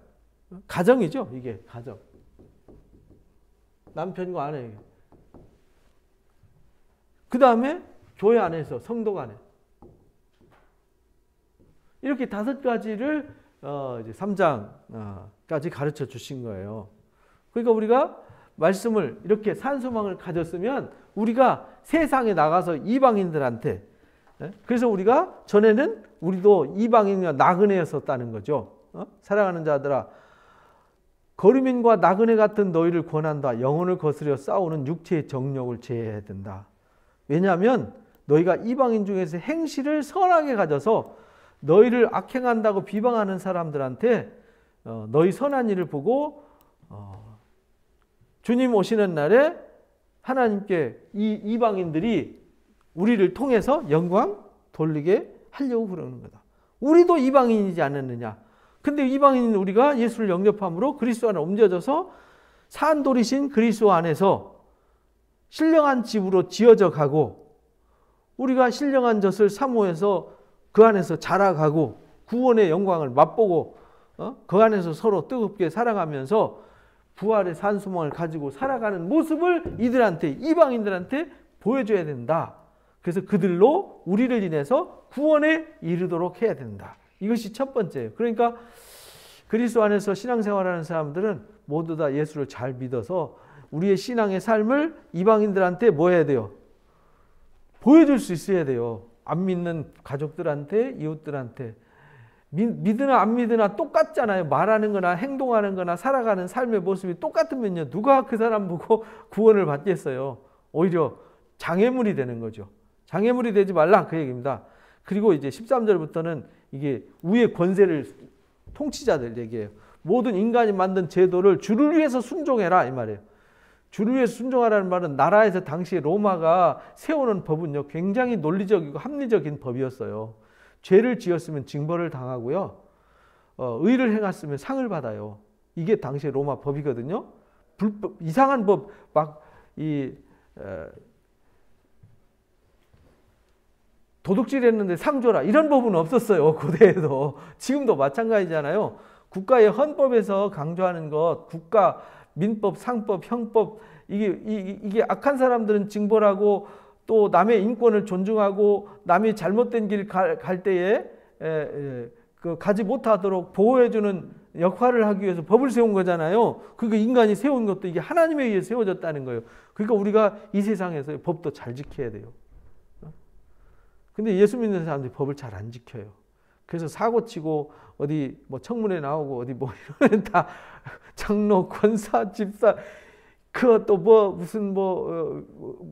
가정이죠, 이게 가정. 남편과 아내에게. 그 다음에 교회 안에서 성도 간에. 이렇게 5가지를 이제 3장까지 가르쳐 주신 거예요. 그러니까 우리가 말씀을 이렇게 산소망을 가졌으면 우리가 세상에 나가서 이방인들한테, 그래서 우리가 전에는 우리도 이방인과 나그네였었다는 거죠. 사랑하는 자들아, 거류민과 나그네 같은 너희를 권한다. 영혼을 거스려 싸우는 육체의 정욕을 제해야 된다. 왜냐하면 너희가 이방인 중에서 행실을 선하게 가져서 너희를 악행한다고 비방하는 사람들한테 너희 선한 일을 보고 주님 오시는 날에 하나님께 이 이방인들이 우리를 통해서 영광 돌리게 하려고 그러는 거다. 우리도 이방인이지 않았느냐. 근데 이방인인 우리가 예수를 영접함으로 그리스도 안에 옮겨져서 산돌이신 그리스도 안에서 신령한 집으로 지어져 가고, 우리가 신령한 젖을 사모해서 그 안에서 자라가고 구원의 영광을 맛보고 그 안에서 서로 뜨겁게 사랑하면서 부활의 산소망을 가지고 살아가는 모습을 이들한테, 이방인들한테 보여줘야 된다. 그래서 그들로 우리를 인해서 구원에 이르도록 해야 된다. 이것이 첫 번째예요. 그러니까 그리스도 안에서 신앙생활하는 사람들은 모두 다 예수를 잘 믿어서 우리의 신앙의 삶을 이방인들한테 뭐 해야 돼요? 보여줄 수 있어야 돼요. 안 믿는 가족들한테, 이웃들한테. 믿으나 안 믿으나 똑같잖아요. 말하는 거나 행동하는 거나 살아가는 삶의 모습이 똑같으면요. 누가 그 사람 보고 구원을 받겠어요. 오히려 장애물이 되는 거죠. 장애물이 되지 말라 그 얘기입니다. 그리고 이제 13절부터는 이게 위의 권세를 통치자들 얘기해요. 모든 인간이 만든 제도를 주를 위해서 순종해라 이 말이에요. 주를 위해서 순종하라는 말은 나라에서 당시 로마가 세우는 법은요. 굉장히 논리적이고 합리적인 법이었어요. 죄를 지었으면 징벌을 당하고요. 의를 행했으면 상을 받아요. 이게 당시 로마 법이거든요. 불법, 이상한 법, 도둑질했는데 상 줘라 이런 법은 없었어요. 고대에도. 지금도 마찬가지잖아요. 국가의 헌법에서 강조하는 것, 국가, 민법, 상법, 형법 이게 악한 사람들은 징벌하고 또 남의 인권을 존중하고 남이 잘못된 길 갈 때에 가지 못하도록 보호해주는 역할을 하기 위해서 법을 세운 거잖아요. 그러니까 인간이 세운 것도 이게 하나님에 의해 세워졌다는 거예요. 그러니까 우리가 이 세상에서 법도 잘 지켜야 돼요. 근데 예수 믿는 사람들이 법을 잘 안 지켜요. 그래서 사고치고 어디 뭐 청문회 나오고 어디 뭐 이러면 다 장로, 권사, 집사 그것도 뭐 무슨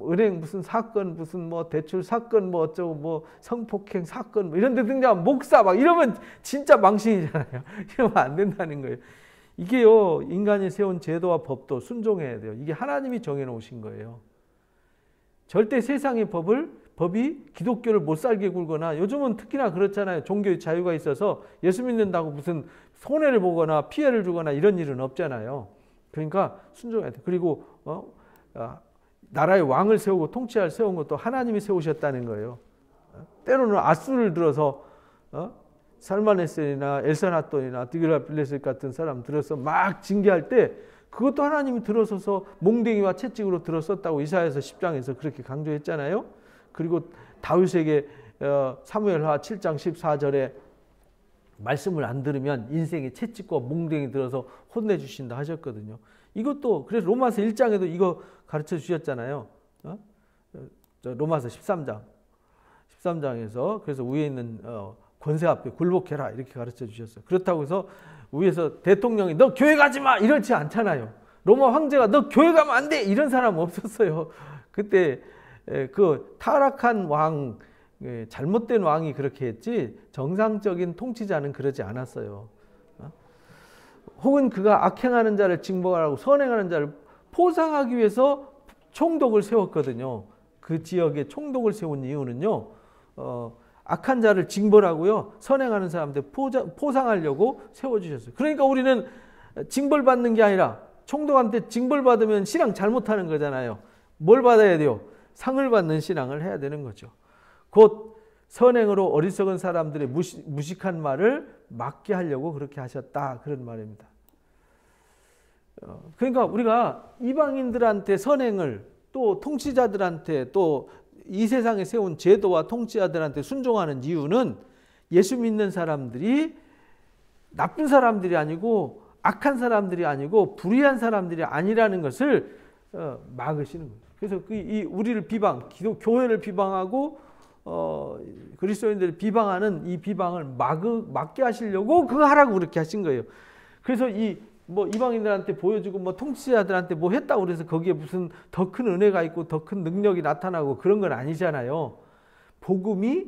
은행 무슨 사건 무슨 뭐 대출 사건 뭐 어쩌고 뭐 성폭행 사건 뭐 이런 데 등장하면 목사 막 이러면 진짜 망신이잖아요. 이러면 안 된다는 거예요. 이게요 인간이 세운 제도와 법도 순종해야 돼요. 이게 하나님이 정해놓으신 거예요. 절대 세상의 법이 기독교를 못 살게 굴거나 요즘은 특히나 그렇잖아요. 종교의 자유가 있어서 예수 믿는다고 무슨 손해를 보거나 피해를 주거나 이런 일은 없잖아요. 그러니까 순종해야 돼. 그리고 나라의 왕을 세우고 통치할 세운 것도 하나님이 세우셨다는 거예요. 때로는 앗수를 들어서 살마네셀이나 엘사나돈이나 드기라빌레셋 같은 사람 들어서 막 징계할 때 그것도 하나님이 들어서서 몽둥이와 채찍으로 들어섰다고 이사야서 10장에서 그렇게 강조했잖아요. 그리고 다윗에게 사무엘하 7장 14절에 말씀을 안 들으면 인생에 채찍과 몽둥이 들어서 혼내주신다 하셨거든요. 이것도 그래서 로마서 1장에도 이거 가르쳐 주셨잖아요. 로마서 13장에서 그래서 위에 있는 권세 앞에 굴복해라 이렇게 가르쳐 주셨어요. 그렇다고 해서 위에서 대통령이 너 교회 가지 마 이렇지 않잖아요. 로마 황제가 너 교회 가면 안 돼 이런 사람 없었어요. 그때 그 타락한 왕, 잘못된 왕이 그렇게 했지 정상적인 통치자는 그러지 않았어요. 혹은 그가 악행하는 자를 징벌하고 선행하는 자를 포상하기 위해서 총독을 세웠거든요. 그 지역에 총독을 세운 이유는요. 악한 자를 징벌하고요. 선행하는 사람들 포상하려고 세워주셨어요. 그러니까 우리는 징벌받는 게 아니라 총독한테 징벌받으면 신앙 잘못하는 거잖아요. 뭘 받아야 돼요? 상을 받는 신앙을 해야 되는 거죠. 곧 선행으로 어리석은 사람들의 무식한 말을 막게 하려고 그렇게 하셨다. 그런 말입니다. 그러니까 우리가 이방인들한테 선행을 또 통치자들한테 또 이 세상에 세운 제도와 통치자들한테 순종하는 이유는 예수 믿는 사람들이 나쁜 사람들이 아니고 악한 사람들이 아니고 불의한 사람들이 아니라는 것을 막으시는 거예요. 그래서 우리를 교회를 비방하고 그리스도인들을 비방하는 이 비방을 막게 하시려고 그거 하라고 그렇게 하신 거예요. 그래서 이방인들한테 보여주고 통치자들한테 했다고 그래서 거기에 무슨 더 큰 은혜가 있고 더 큰 능력이 나타나고 그런 건 아니잖아요. 복음이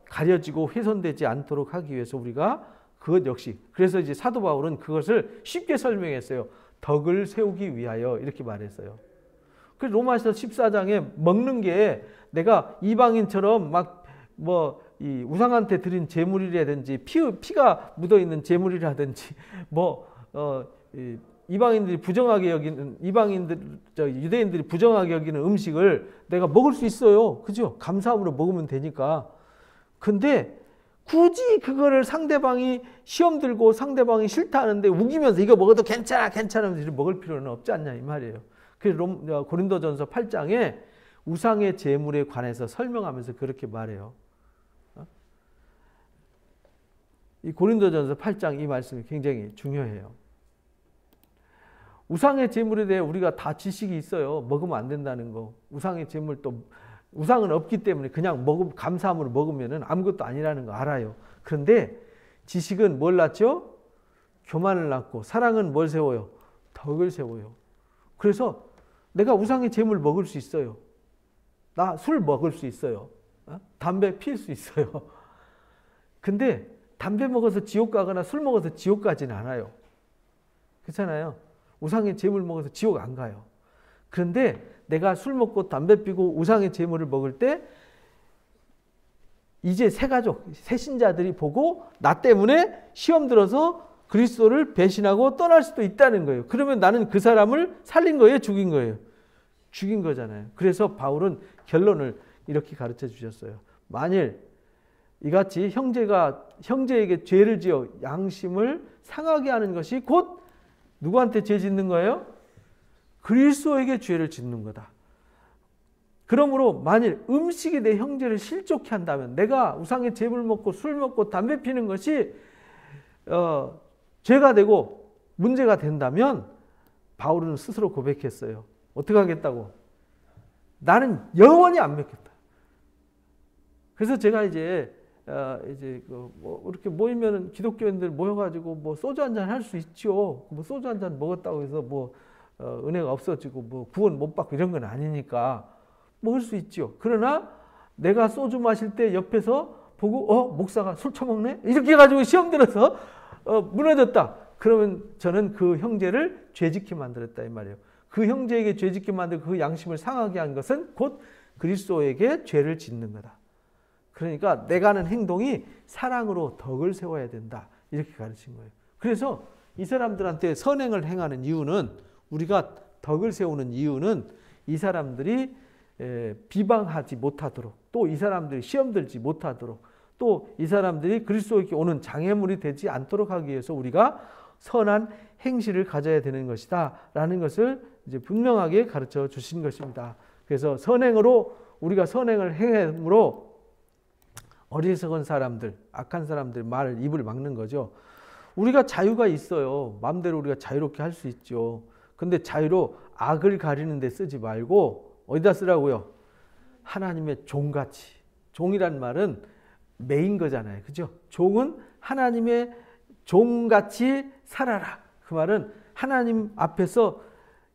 가려지고 훼손되지 않도록 하기 위해서 우리가 그것 역시 그래서 이제 사도 바울은 그것을 쉽게 설명했어요. 덕을 세우기 위하여 이렇게 말했어요. 그래서 로마서 14장에 먹는 게 내가 이방인처럼 이 우상한테 드린 제물이라든지 피가 묻어 있는 제물이라든지 이방인들이 부정하게 여기는 유대인들이 부정하게 여기는 음식을 내가 먹을 수 있어요. 그죠? 감사함으로 먹으면 되니까. 근데 굳이 그거를 상대방이 시험 들고 상대방이 싫다 하는데 우기면서 이거 먹어도 괜찮아 하면서 먹을 필요는 없지 않냐 이 말이에요. 그래서 고린도전서 8장에 우상의 제물에 관해서 설명하면서 그렇게 말해요. 이 고린도전서 8장 이 말씀이 굉장히 중요해요. 우상의 제물에 대해 우리가 다 지식이 있어요. 먹으면 안 된다는 거. 우상의 제물 우상은 없기 때문에 그냥 감사함으로 먹으면 아무것도 아니라는 거 알아요. 그런데 지식은 뭘 낳죠? 교만을 낳고 사랑은 뭘 세워요? 덕을 세워요. 그래서 내가 우상의 재물 먹을 수 있어요. 나 술 먹을 수 있어요. 담배 피울 수 있어요. 근데 담배 먹어서 지옥 가거나 술 먹어서 지옥 가지는 않아요. 그렇잖아요. 우상의 재물 먹어서 지옥 안 가요. 그런데 내가 술 먹고 담배 피고 우상의 재물을 먹을 때 이제 새 가족, 새 신자들이 보고 나 때문에 시험 들어서 그리스도를 배신하고 떠날 수도 있다는 거예요. 그러면 나는 그 사람을 살린 거예요? 죽인 거예요? 죽인 거잖아요. 그래서 바울은 결론을 이렇게 가르쳐 주셨어요. 만일 이같이 형제가 형제에게 죄를 지어 양심을 상하게 하는 것이 곧 누구한테 죄 짓는 거예요? 그리스도에게 죄를 짓는 거다. 그러므로 만일 음식이 내 형제를 실족케 한다면, 내가 우상의 재물 먹고 술 먹고 담배 피는 것이 죄가 되고 문제가 된다면 바울은 스스로 고백했어요. 어떻게 하겠다고? 나는 영원히 안 먹겠다. 그래서 제가 이제 이렇게 모이면은 기독교인들 모여가지고 뭐 소주 한잔 할 수 있죠. 뭐 소주 한잔 먹었다고 해서 은혜가 없어지고 구원 못 받고 이런 건 아니니까 먹을 수 있죠. 그러나 내가 소주 마실 때 옆에서 보고 목사가 술 처먹네? 이렇게 해가지고 시험 들어서 무너졌다. 그러면 저는 그 형제를 죄짓게 만들었다 이 말이에요. 그 형제에게 죄짓게 만들고 그 양심을 상하게 한 것은 곧 그리스도에게 죄를 짓는 거다. 그러니까 내가 하는 행동이 사랑으로 덕을 세워야 된다. 이렇게 가르친 거예요. 그래서 이 사람들한테 선행을 행하는 이유는, 우리가 덕을 세우는 이유는 이 사람들이 비방하지 못하도록, 또 이 사람들이 시험 들지 못하도록, 또 이 사람들이 그리스도에게 오는 장애물이 되지 않도록 하기 위해서 우리가 선한 행실을 가져야 되는 것이다 라는 것을 이제 분명하게 가르쳐 주신 것입니다. 그래서 선행으로, 우리가 선행을 행함으로 어리석은 사람들, 악한 사람들 말을, 입을 막는 거죠. 우리가 자유가 있어요. 마음대로 우리가 자유롭게 할 수 있죠. 근데 자유로 악을 가리는 데 쓰지 말고 어디다 쓰라고요? 하나님의 종같이. 종이란 말은 매인 거잖아요. 그죠? 종은 하나님의 종같이 살아라. 그 말은 하나님 앞에서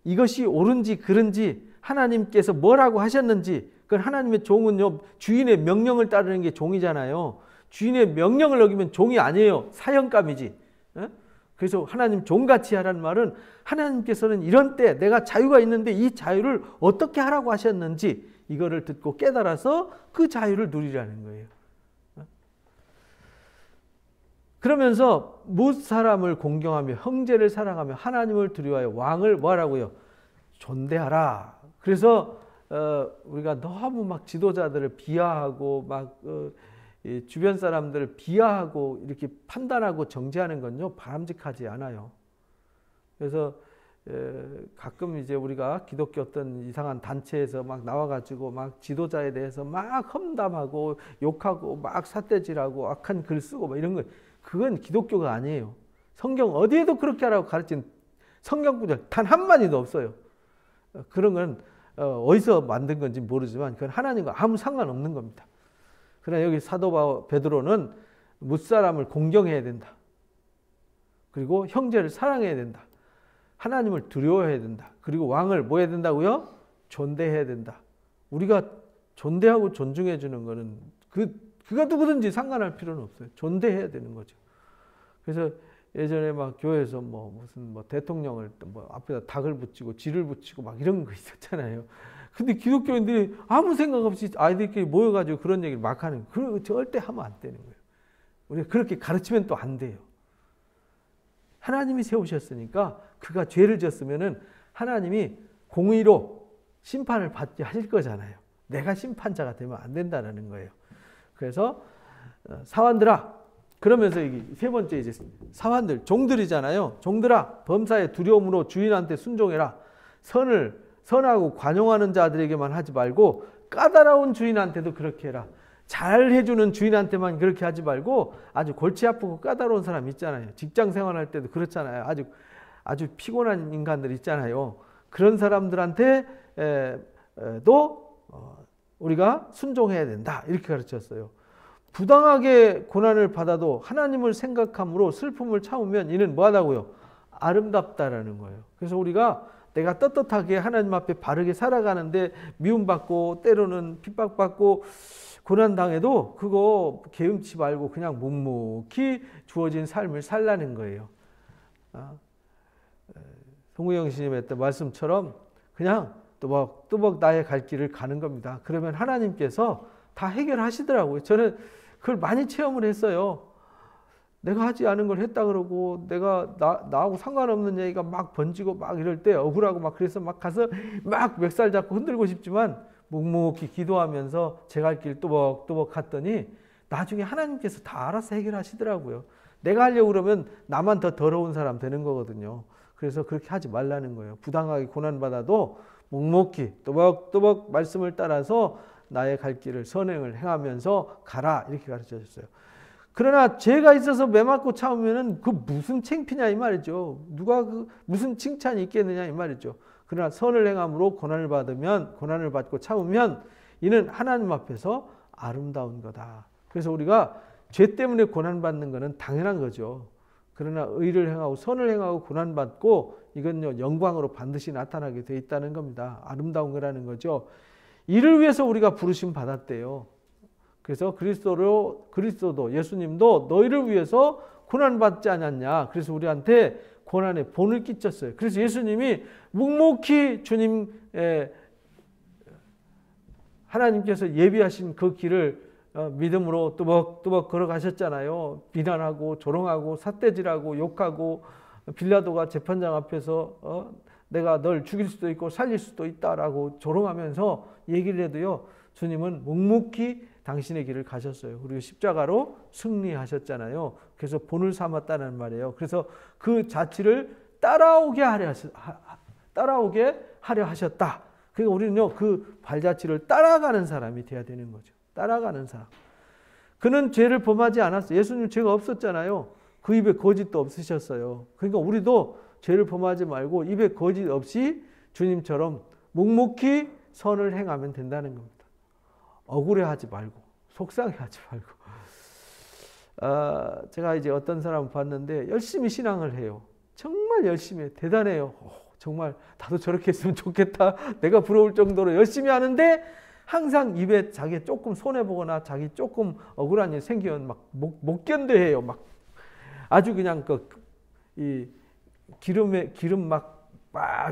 이것이 옳은지 그른지, 하나님께서 뭐라고 하셨는지, 그건 하나님의 종은요, 주인의 명령을 따르는 게 종이잖아요. 주인의 명령을 어기면 종이 아니에요. 사형감이지. 그래서 하나님 종같이 하라는 말은 하나님께서는 이런 때 내가 자유가 있는데 이 자유를 어떻게 하라고 하셨는지 이거를 듣고 깨달아서 그 자유를 누리라는 거예요. 그러면서 무엇 사람을 공경하며 형제를 사랑하며 하나님을 두려워하여 왕을 뭐하라고요? 존대하라. 그래서 우리가 너무 막 지도자들을 비하하고 막 주변 사람들을 비하하고 이렇게 판단하고 정죄하는 건요, 바람직하지 않아요. 그래서 가끔 이제 우리가 기독교 어떤 이상한 단체에서 막 나와가지고 막 지도자에 대해서 막 험담하고 욕하고 막 삿대질하고 악한 글 쓰고 막 이런 거, 그건 기독교가 아니에요. 성경 어디에도 그렇게 하라고 가르친 성경 구절 단 한마디도 없어요. 그런 건 어디서 만든 건지 모르지만 그건 하나님과 아무 상관없는 겁니다. 그러나 여기 사도 베드로는 무사람을 공경해야 된다. 그리고 형제를 사랑해야 된다. 하나님을 두려워해야 된다. 그리고 왕을 뭐 해야 된다고요? 존대해야 된다. 우리가 존대하고 존중해 주는 거는 그가 누구든지 상관할 필요는 없어요. 존대해야 되는 거죠. 그래서 예전에 막 교회에서 무슨 대통령을 앞에다 닭을 붙이고 쥐를 붙이고 막 이런 거 있었잖아요. 근데 기독교인들이 아무 생각 없이 아이들끼리 모여가지고 그런 얘기를 막 하는, 그거 절대 하면 안 되는 거예요. 우리가 그렇게 가르치면 또 안 돼요. 하나님이 세우셨으니까 그가 죄를 지었으면은 하나님이 공의로 심판을 받게 하실 거잖아요. 내가 심판자가 되면 안 된다는 거예요. 그래서 사환들아, 그러면서 여기 세 번째 이제 사환들, 종들이잖아요. 종들아, 범사의 두려움으로 주인한테 순종해라. 선하고 관용하는 자들에게만 하지 말고 까다로운 주인한테도 그렇게 해라. 잘 해주는 주인한테만 그렇게 하지 말고 아주 골치 아프고 까다로운 사람 있잖아요. 직장 생활할 때도 그렇잖아요. 아주 피곤한 인간들 있잖아요. 그런 사람들한테도 우리가 순종해야 된다. 이렇게 가르쳤어요. 부당하게 고난을 받아도 하나님을 생각함으로 슬픔을 참으면 이는 뭐하다고요? 아름답다라는 거예요. 그래서 우리가 내가 떳떳하게 하나님 앞에 바르게 살아가는데 미움받고 때로는 핍박받고 고난당해도 그거 개음치 말고 그냥 묵묵히 주어진 삶을 살라는 거예요. 송구영 스님의 했던 말씀처럼 그냥 또박또박 나의 갈 길을 가는 겁니다. 그러면 하나님께서 다 해결하시더라고요. 저는 그걸 많이 체험을 했어요. 내가 하지 않은 걸 했다 그러고 내가 나하고 상관없는 얘기가 막 번지고 막 이럴 때 억울하고 막 그래서 막 가서 막 멱살 잡고 흔들고 싶지만 묵묵히 기도하면서 제 갈 길 또박또박 갔더니 나중에 하나님께서 다 알아서 해결하시더라고요. 내가 하려고 그러면 나만 더 더러운 사람 되는 거거든요. 그래서 그렇게 하지 말라는 거예요. 부당하게 고난받아도 묵묵히 또박또박 말씀을 따라서 나의 갈 길을 선행을 행하면서 가라 이렇게 가르쳐 줬어요. 그러나 죄가 있어서 매맞고 참으면은 그 무슨 창피냐 이 말이죠. 누가 그 무슨 칭찬이 있겠느냐 이 말이죠. 그러나 선을 행함으로 고난을 받고 참으면 이는 하나님 앞에서 아름다운 거다. 그래서 우리가 죄 때문에 고난받는 것은 당연한 거죠. 그러나 의를 행하고 선을 행하고 고난받고 이건요 영광으로 반드시 나타나게 돼 있다는 겁니다. 아름다운 거라는 거죠. 이를 위해서 우리가 부르심 받았대요. 그래서 그리스도도 예수님도 너희를 위해서 고난받지 않았냐. 그래서 우리한테 고난의 본을 끼쳤어요. 그래서 예수님이 묵묵히 하나님께서 예비하신 그 길을 믿음으로 또박또박 걸어가셨잖아요. 비난하고 조롱하고 삿대질하고 욕하고 빌라도가 재판장 앞에서 내가 널 죽일 수도 있고 살릴 수도 있다라고 조롱하면서 얘기를 해도요. 주님은 묵묵히 당신의 길을 가셨어요. 그리고 십자가로 승리하셨잖아요. 그래서 본을 삼았다는 말이에요. 그래서 그 자취를 따라오게 하려 하셨다. 그러니까 우리는요, 그 발자취를 따라가는 사람이 돼야 되는 거죠. 따라가는 사람. 그는 죄를 범하지 않았어요. 예수님 죄가 없었잖아요. 그 입에 거짓도 없으셨어요. 그러니까 우리도 죄를 범하지 말고 입에 거짓 없이 주님처럼 묵묵히 선을 행하면 된다는 겁니다. 억울해하지 말고 속상해하지 말고. 제가 이제 어떤 사람 봤는데 열심히 신앙을 해요. 정말 열심히 해요. 대단해요. 정말 나도 저렇게 했으면 좋겠다. 내가 부러울 정도로 열심히 하는데 항상 입에 자기 조금 손해보거나 자기 조금 억울한 일 생기면 막 못 견뎌해요. 막 아주 그냥 이 기름 막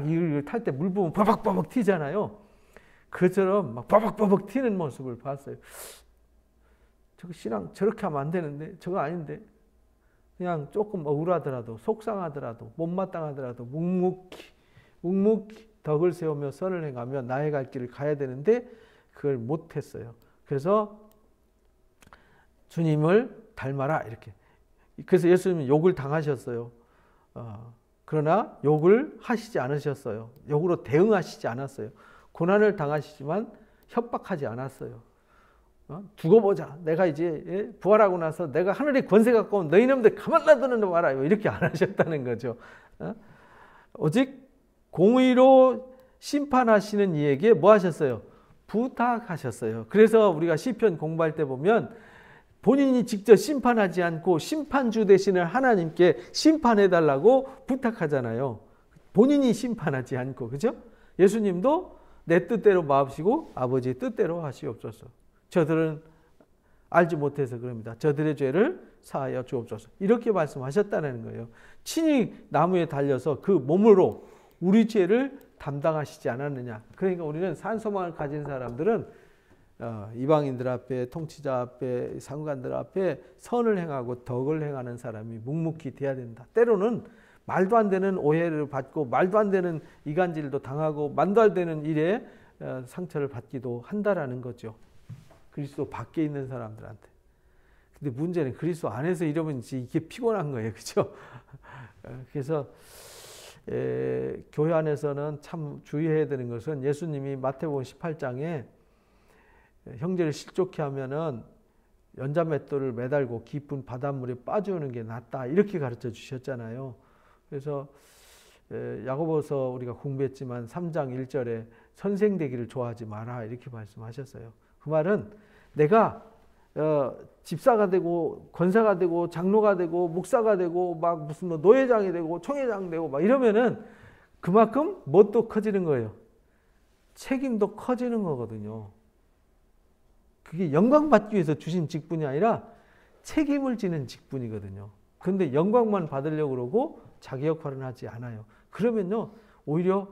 이를 탈 때 물 부으면 버벅버벅 튀잖아요. 그처럼 막 버벅버벅 튀는 모습을 봤어요. 저거 신앙 저렇게 하면 안 되는데 저거 아닌데 그냥 조금 억울하더라도 속상하더라도 못마땅하더라도 묵묵히 덕을 세우며 선을 행하며 나의 갈 길을 가야 되는데 그걸 못했어요. 그래서 주님을 닮아라 이렇게. 그래서 예수님은 욕을 당하셨어요. 그러나 욕을 하시지 않으셨어요. 욕으로 대응하시지 않았어요. 고난을 당하시지만 협박하지 않았어요. 두고 보자. 내가 이제 부활하고 나서 내가 하늘의 권세 갖고 오면 너희놈들 가만 놔두는 거 말아요. 이렇게 안 하셨다는 거죠. 오직 공의로 심판하시는 이에게 뭐 하셨어요? 부탁하셨어요. 그래서 우리가 시편 공부할 때 보면 본인이 직접 심판하지 않고 심판주 되시는 하나님께 심판해달라고 부탁하잖아요. 본인이 심판하지 않고, 그죠? 예수님도 내 뜻대로 마옵시고 아버지의 뜻대로 하시옵소서. 저들은 알지 못해서 그럽니다. 저들의 죄를 사하여 주옵소서. 이렇게 말씀하셨다는 거예요. 친히 나무에 달려서 그 몸으로 우리 죄를 담당하시지 않았느냐. 그러니까 우리는 산소망을 가진 사람들은 이방인들 앞에, 통치자 앞에, 상관들 앞에 선을 행하고 덕을 행하는 사람이 묵묵히 돼야 된다. 때로는 말도 안 되는 오해를 받고 말도 안 되는 이간질도 당하고 말도 안 되는 일에 상처를 받기도 한다라는 거죠. 그리스도 밖에 있는 사람들한테. 근데 문제는 그리스도 안에서 이러면 이게 피곤한 거예요. 그렇죠? 그래서 교회 안에서는 참 주의해야 되는 것은 예수님이 마태복음 18장에 형제를 실족해 하면은 연자맷돌을 매달고 깊은 바닷물에 빠져오는 게 낫다. 이렇게 가르쳐 주셨잖아요. 그래서 야고보서 우리가 공부했지만 3장 1절에 선생되기를 좋아하지 마라. 이렇게 말씀하셨어요. 그 말은 내가 집사가 되고 권사가 되고 장로가 되고 목사가 되고 막 무슨 뭐 노회장이 되고 총회장 되고 막 이러면은 그만큼 뭣도 커지는 거예요. 책임도 커지는 거거든요. 그게 영광 받기 위해서 주신 직분이 아니라 책임을 지는 직분이거든요. 그런데 영광만 받으려고 그러고 자기 역할은 하지 않아요. 그러면요, 오히려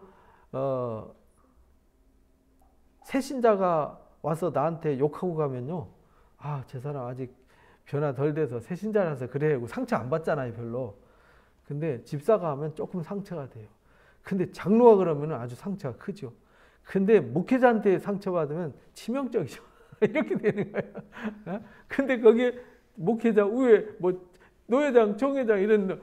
새신자가 와서 나한테 욕하고 가면요, 아, 저 사람 아직 변화 덜 돼서 새신자라서 그래 하고 상처 안 받잖아요, 별로. 근데 집사가 하면 조금 상처가 돼요. 근데 장로가 그러면 아주 상처가 크죠. 근데 목회자한테 상처받으면 치명적이죠. 이렇게 되는 거예요. 근데 거기에 목회자 위에 뭐 노회장, 총회장 이런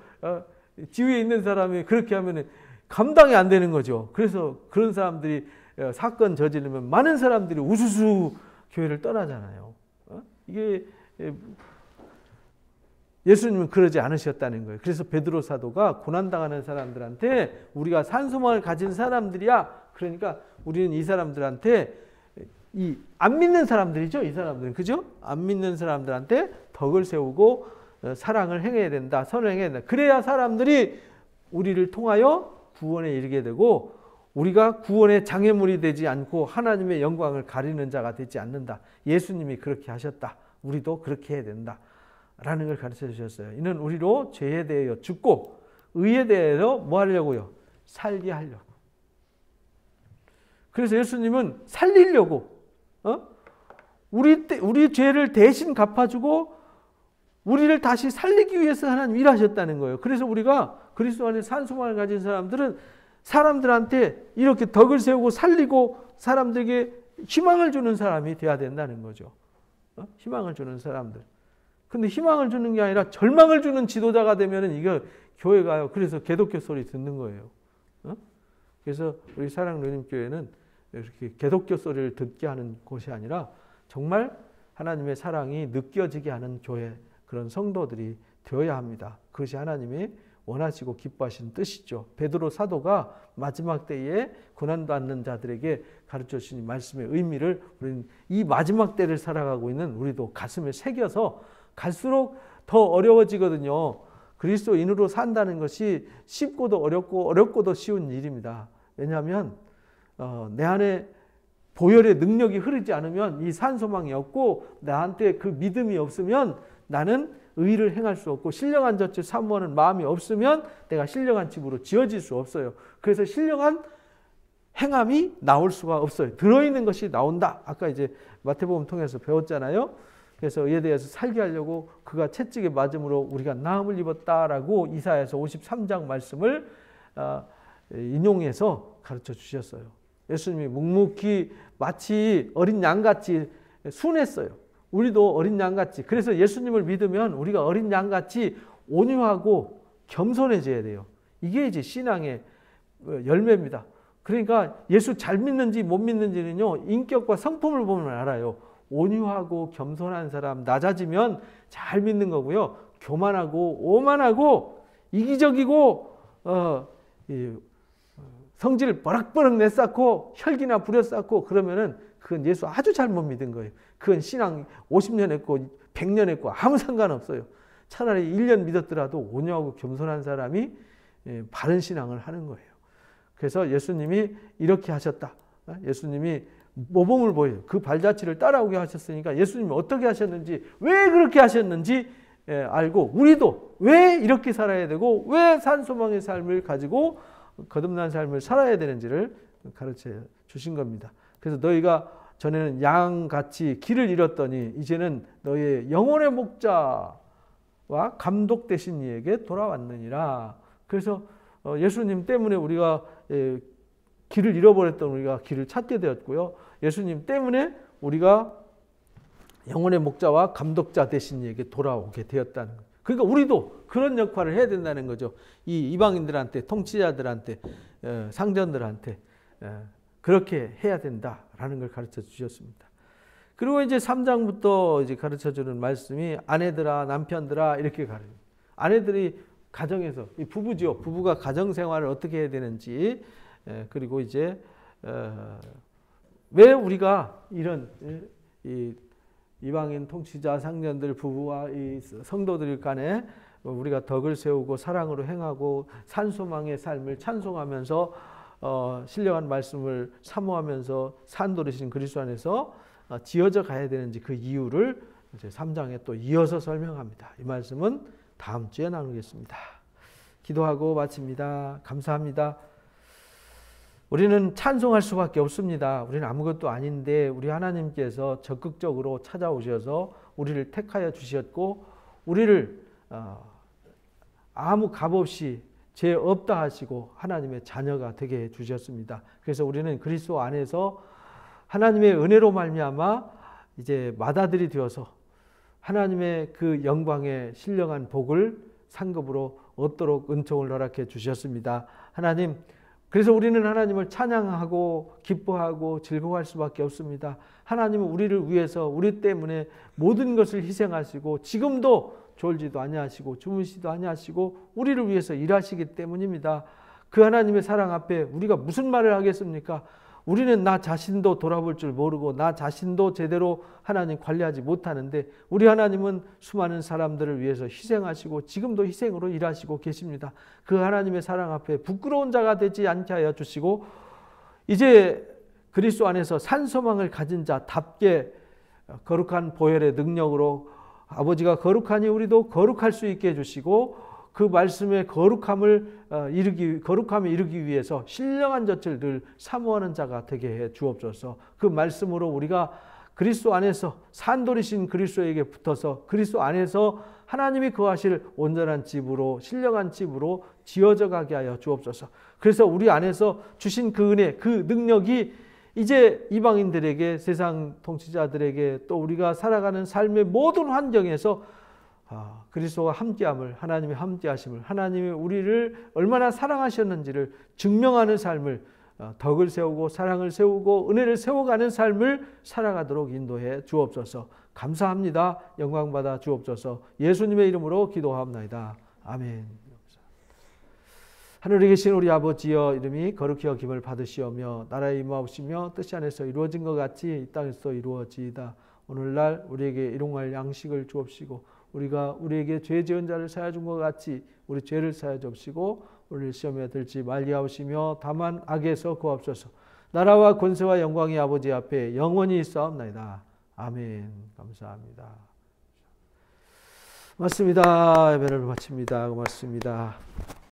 지위에 있는 사람이 그렇게 하면 감당이 안 되는 거죠. 그래서 그런 사람들이 사건 저지르면 많은 사람들이 우수수 교회를 떠나잖아요. 이게 예수님은 그러지 않으셨다는 거예요. 그래서 베드로 사도가 고난당하는 사람들한테 우리가 산소망을 가진 사람들이야. 그러니까 우리는 이 사람들한테 이 안 믿는 사람들이죠. 이 사람들은. 그죠? 안 믿는 사람들한테 덕을 세우고 사랑을 행해야 된다. 선을 행해야 된다. 그래야 사람들이 우리를 통하여 구원에 이르게 되고 우리가 구원의 장애물이 되지 않고 하나님의 영광을 가리는 자가 되지 않는다. 예수님이 그렇게 하셨다. 우리도 그렇게 해야 된다. 라는 걸 가르쳐 주셨어요. 이는 우리로 죄에 대하여 죽고 의에 대하여 뭐 하려고요? 살게 하려고. 그래서 예수님은 살리려고 우리 죄를 대신 갚아주고 우리를 다시 살리기 위해서 하나님 일하셨다는 거예요. 그래서 우리가 그리스도 안에 산소망을 가진 사람들은 사람들한테 이렇게 덕을 세우고 살리고 사람들에게 희망을 주는 사람이 돼야 된다는 거죠. 희망을 주는 사람들. 근데 희망을 주는 게 아니라 절망을 주는 지도자가 되면은 이거 교회가요. 그래서 개독교 소리 듣는 거예요. 그래서 우리 사랑누님교회는 이렇게 개독교 소리를 듣게 하는 곳이 아니라 정말 하나님의 사랑이 느껴지게 하는 교회, 그런 성도들이 되어야 합니다. 그것이 하나님이 원하시고 기뻐하시는 뜻이죠. 베드로 사도가 마지막 때에 고난받는 자들에게 가르쳐 주신 말씀의 의미를 우리는 이 마지막 때를 살아가고 있는 우리도 가슴에 새겨서 갈수록 더 어려워지거든요. 그리스도인으로 산다는 것이 쉽고도 어렵고 어렵고도 쉬운 일입니다. 왜냐하면 내 안에 보혈의 능력이 흐르지 않으면 이 산소망이 없고 나한테 그 믿음이 없으면 나는 의를 행할 수 없고 신령한 젖을 사모하는 마음이 없으면 내가 신령한 집으로 지어질 수 없어요. 그래서 신령한 행함이 나올 수가 없어요. 들어있는 것이 나온다. 아까 이제 마태복음 통해서 배웠잖아요. 그래서 의에 대해서 살게 하려고 그가 채찍에 맞음으로 우리가 나음을 입었다라고 이사야서 53장 말씀을 인용해서 가르쳐 주셨어요. 예수님이 묵묵히 마치 어린 양같이 순했어요. 우리도 어린 양같이. 그래서 예수님을 믿으면 우리가 어린 양같이 온유하고 겸손해져야 돼요. 이게 이제 신앙의 열매입니다. 그러니까 예수 잘 믿는지 못 믿는지는요, 인격과 성품을 보면 알아요. 온유하고 겸손한 사람, 낮아지면 잘 믿는 거고요. 교만하고 오만하고 이기적이고 성질 버럭버럭 내쌓고 혈기나 부려쌓고 그러면은 그건 예수 아주 잘못 믿은 거예요. 그건 신앙 50년 했고 100년 했고 아무 상관없어요. 차라리 1년 믿었더라도 온유하고 겸손한 사람이 바른 신앙을 하는 거예요. 그래서 예수님이 이렇게 하셨다. 예수님이 모범을 보여요. 그 발자취를 따라오게 하셨으니까 예수님이 어떻게 하셨는지, 왜 그렇게 하셨는지 알고 우리도 왜 이렇게 살아야 되고 왜 산소망의 삶을 가지고 거듭난 삶을 살아야 되는지를 가르쳐 주신 겁니다. 그래서 너희가 전에는 양같이 길을 잃었더니 이제는 너희의 영혼의 목자와 감독 되신 이에게 돌아왔느니라. 그래서 예수님 때문에 우리가 길을 잃어버렸던 우리가 길을 찾게 되었고요. 예수님 때문에 우리가 영혼의 목자와 감독자 되신 이에게 돌아오게 되었다는 거예요. 그러니까 우리도 그런 역할을 해야 된다는 거죠. 이 이방인들한테, 통치자들한테, 상전들한테 그렇게 해야 된다라는 걸 가르쳐 주셨습니다. 그리고 이제 3장부터 이제 가르쳐 주는 말씀이 아내들아, 남편들아 이렇게 가르쳐요. 아내들이 가정에서, 이 부부죠. 부부가 가정 생활을 어떻게 해야 되는지, 그리고 이제 왜 우리가 이런 이방인 통치자 상년들 부부와 이 성도들 간에 우리가 덕을 세우고 사랑으로 행하고 산소망의 삶을 찬송하면서 신령한 말씀을 사모하면서 산도르신 그리스도 안에서 지어져 가야 되는지 그 이유를 이제 3장에 또 이어서 설명합니다. 이 말씀은 다음 주에 나누겠습니다. 기도하고 마칩니다. 감사합니다. 우리는 찬송할 수밖에 없습니다. 우리는 아무것도 아닌데 우리 하나님께서 적극적으로 찾아오셔서 우리를 택하여 주셨고 우리를 아무 값 없이 죄 없다 하시고 하나님의 자녀가 되게 해 주셨습니다. 그래서 우리는 그리스도 안에서 하나님의 은혜로 말미암아 이제 맏아들이 되어서 하나님의 그 영광의 신령한 복을 상급으로 얻도록 은총을 허락해 주셨습니다. 하나님, 그래서 우리는 하나님을 찬양하고 기뻐하고 즐거워할 수밖에 없습니다. 하나님은 우리를 위해서 우리 때문에 모든 것을 희생하시고 지금도 졸지도 아니하시고 주무시도 아니하시고 우리를 위해서 일하시기 때문입니다. 그 하나님의 사랑 앞에 우리가 무슨 말을 하겠습니까? 우리는 나 자신도 돌아볼 줄 모르고 나 자신도 제대로 하나님 관리하지 못하는데 우리 하나님은 수많은 사람들을 위해서 희생하시고 지금도 희생으로 일하시고 계십니다. 그 하나님의 사랑 앞에 부끄러운 자가 되지 않게 하여 주시고 이제 그리스도 안에서 산소망을 가진 자답게 거룩한 보혈의 능력으로 아버지가 거룩하니 우리도 거룩할 수 있게 해주시고 그 말씀의 거룩함에 이르기 위해서 신령한 젖을 늘 사모하는 자가 되게 해 주옵소서. 그 말씀으로 우리가 그리스도 안에서 산돌이신 그리스도에게 붙어서 그리스도 안에서 하나님이 거하실 온전한 집으로 신령한 집으로 지어져 가게 하여 주옵소서. 그래서 우리 안에서 주신 그 은혜, 그 능력이 이제 이방인들에게 세상 통치자들에게 또 우리가 살아가는 삶의 모든 환경에서 그리스도와 함께함을 하나님의 함께하심을 하나님이 우리를 얼마나 사랑하셨는지를 증명하는 삶을 덕을 세우고 사랑을 세우고 은혜를 세워가는 삶을 살아가도록 인도해 주옵소서. 감사합니다. 영광받아 주옵소서. 예수님의 이름으로 기도하옵나이다. 아멘. 하늘에 계신 우리 아버지여 이름이 거룩히 여김을 받으시오며 나라의 임하옵시며 뜻이 안에서 이루어진 것 같이 이 땅에서 이루어지이다. 오늘날 우리에게 일용할 양식을 주옵시고 우리가 우리에게 죄 지은 자를 사하여 준 것 같이 우리 죄를 사하여 주옵시고 우리를 시험에 들지 말게 하옵시며 다만 악에서 구하옵소서. 나라와 권세와 영광이 아버지 앞에 영원히 있사옵나이다. 아멘. 감사합니다. 고맙습니다. 예배를 마칩니다. 고맙습니다.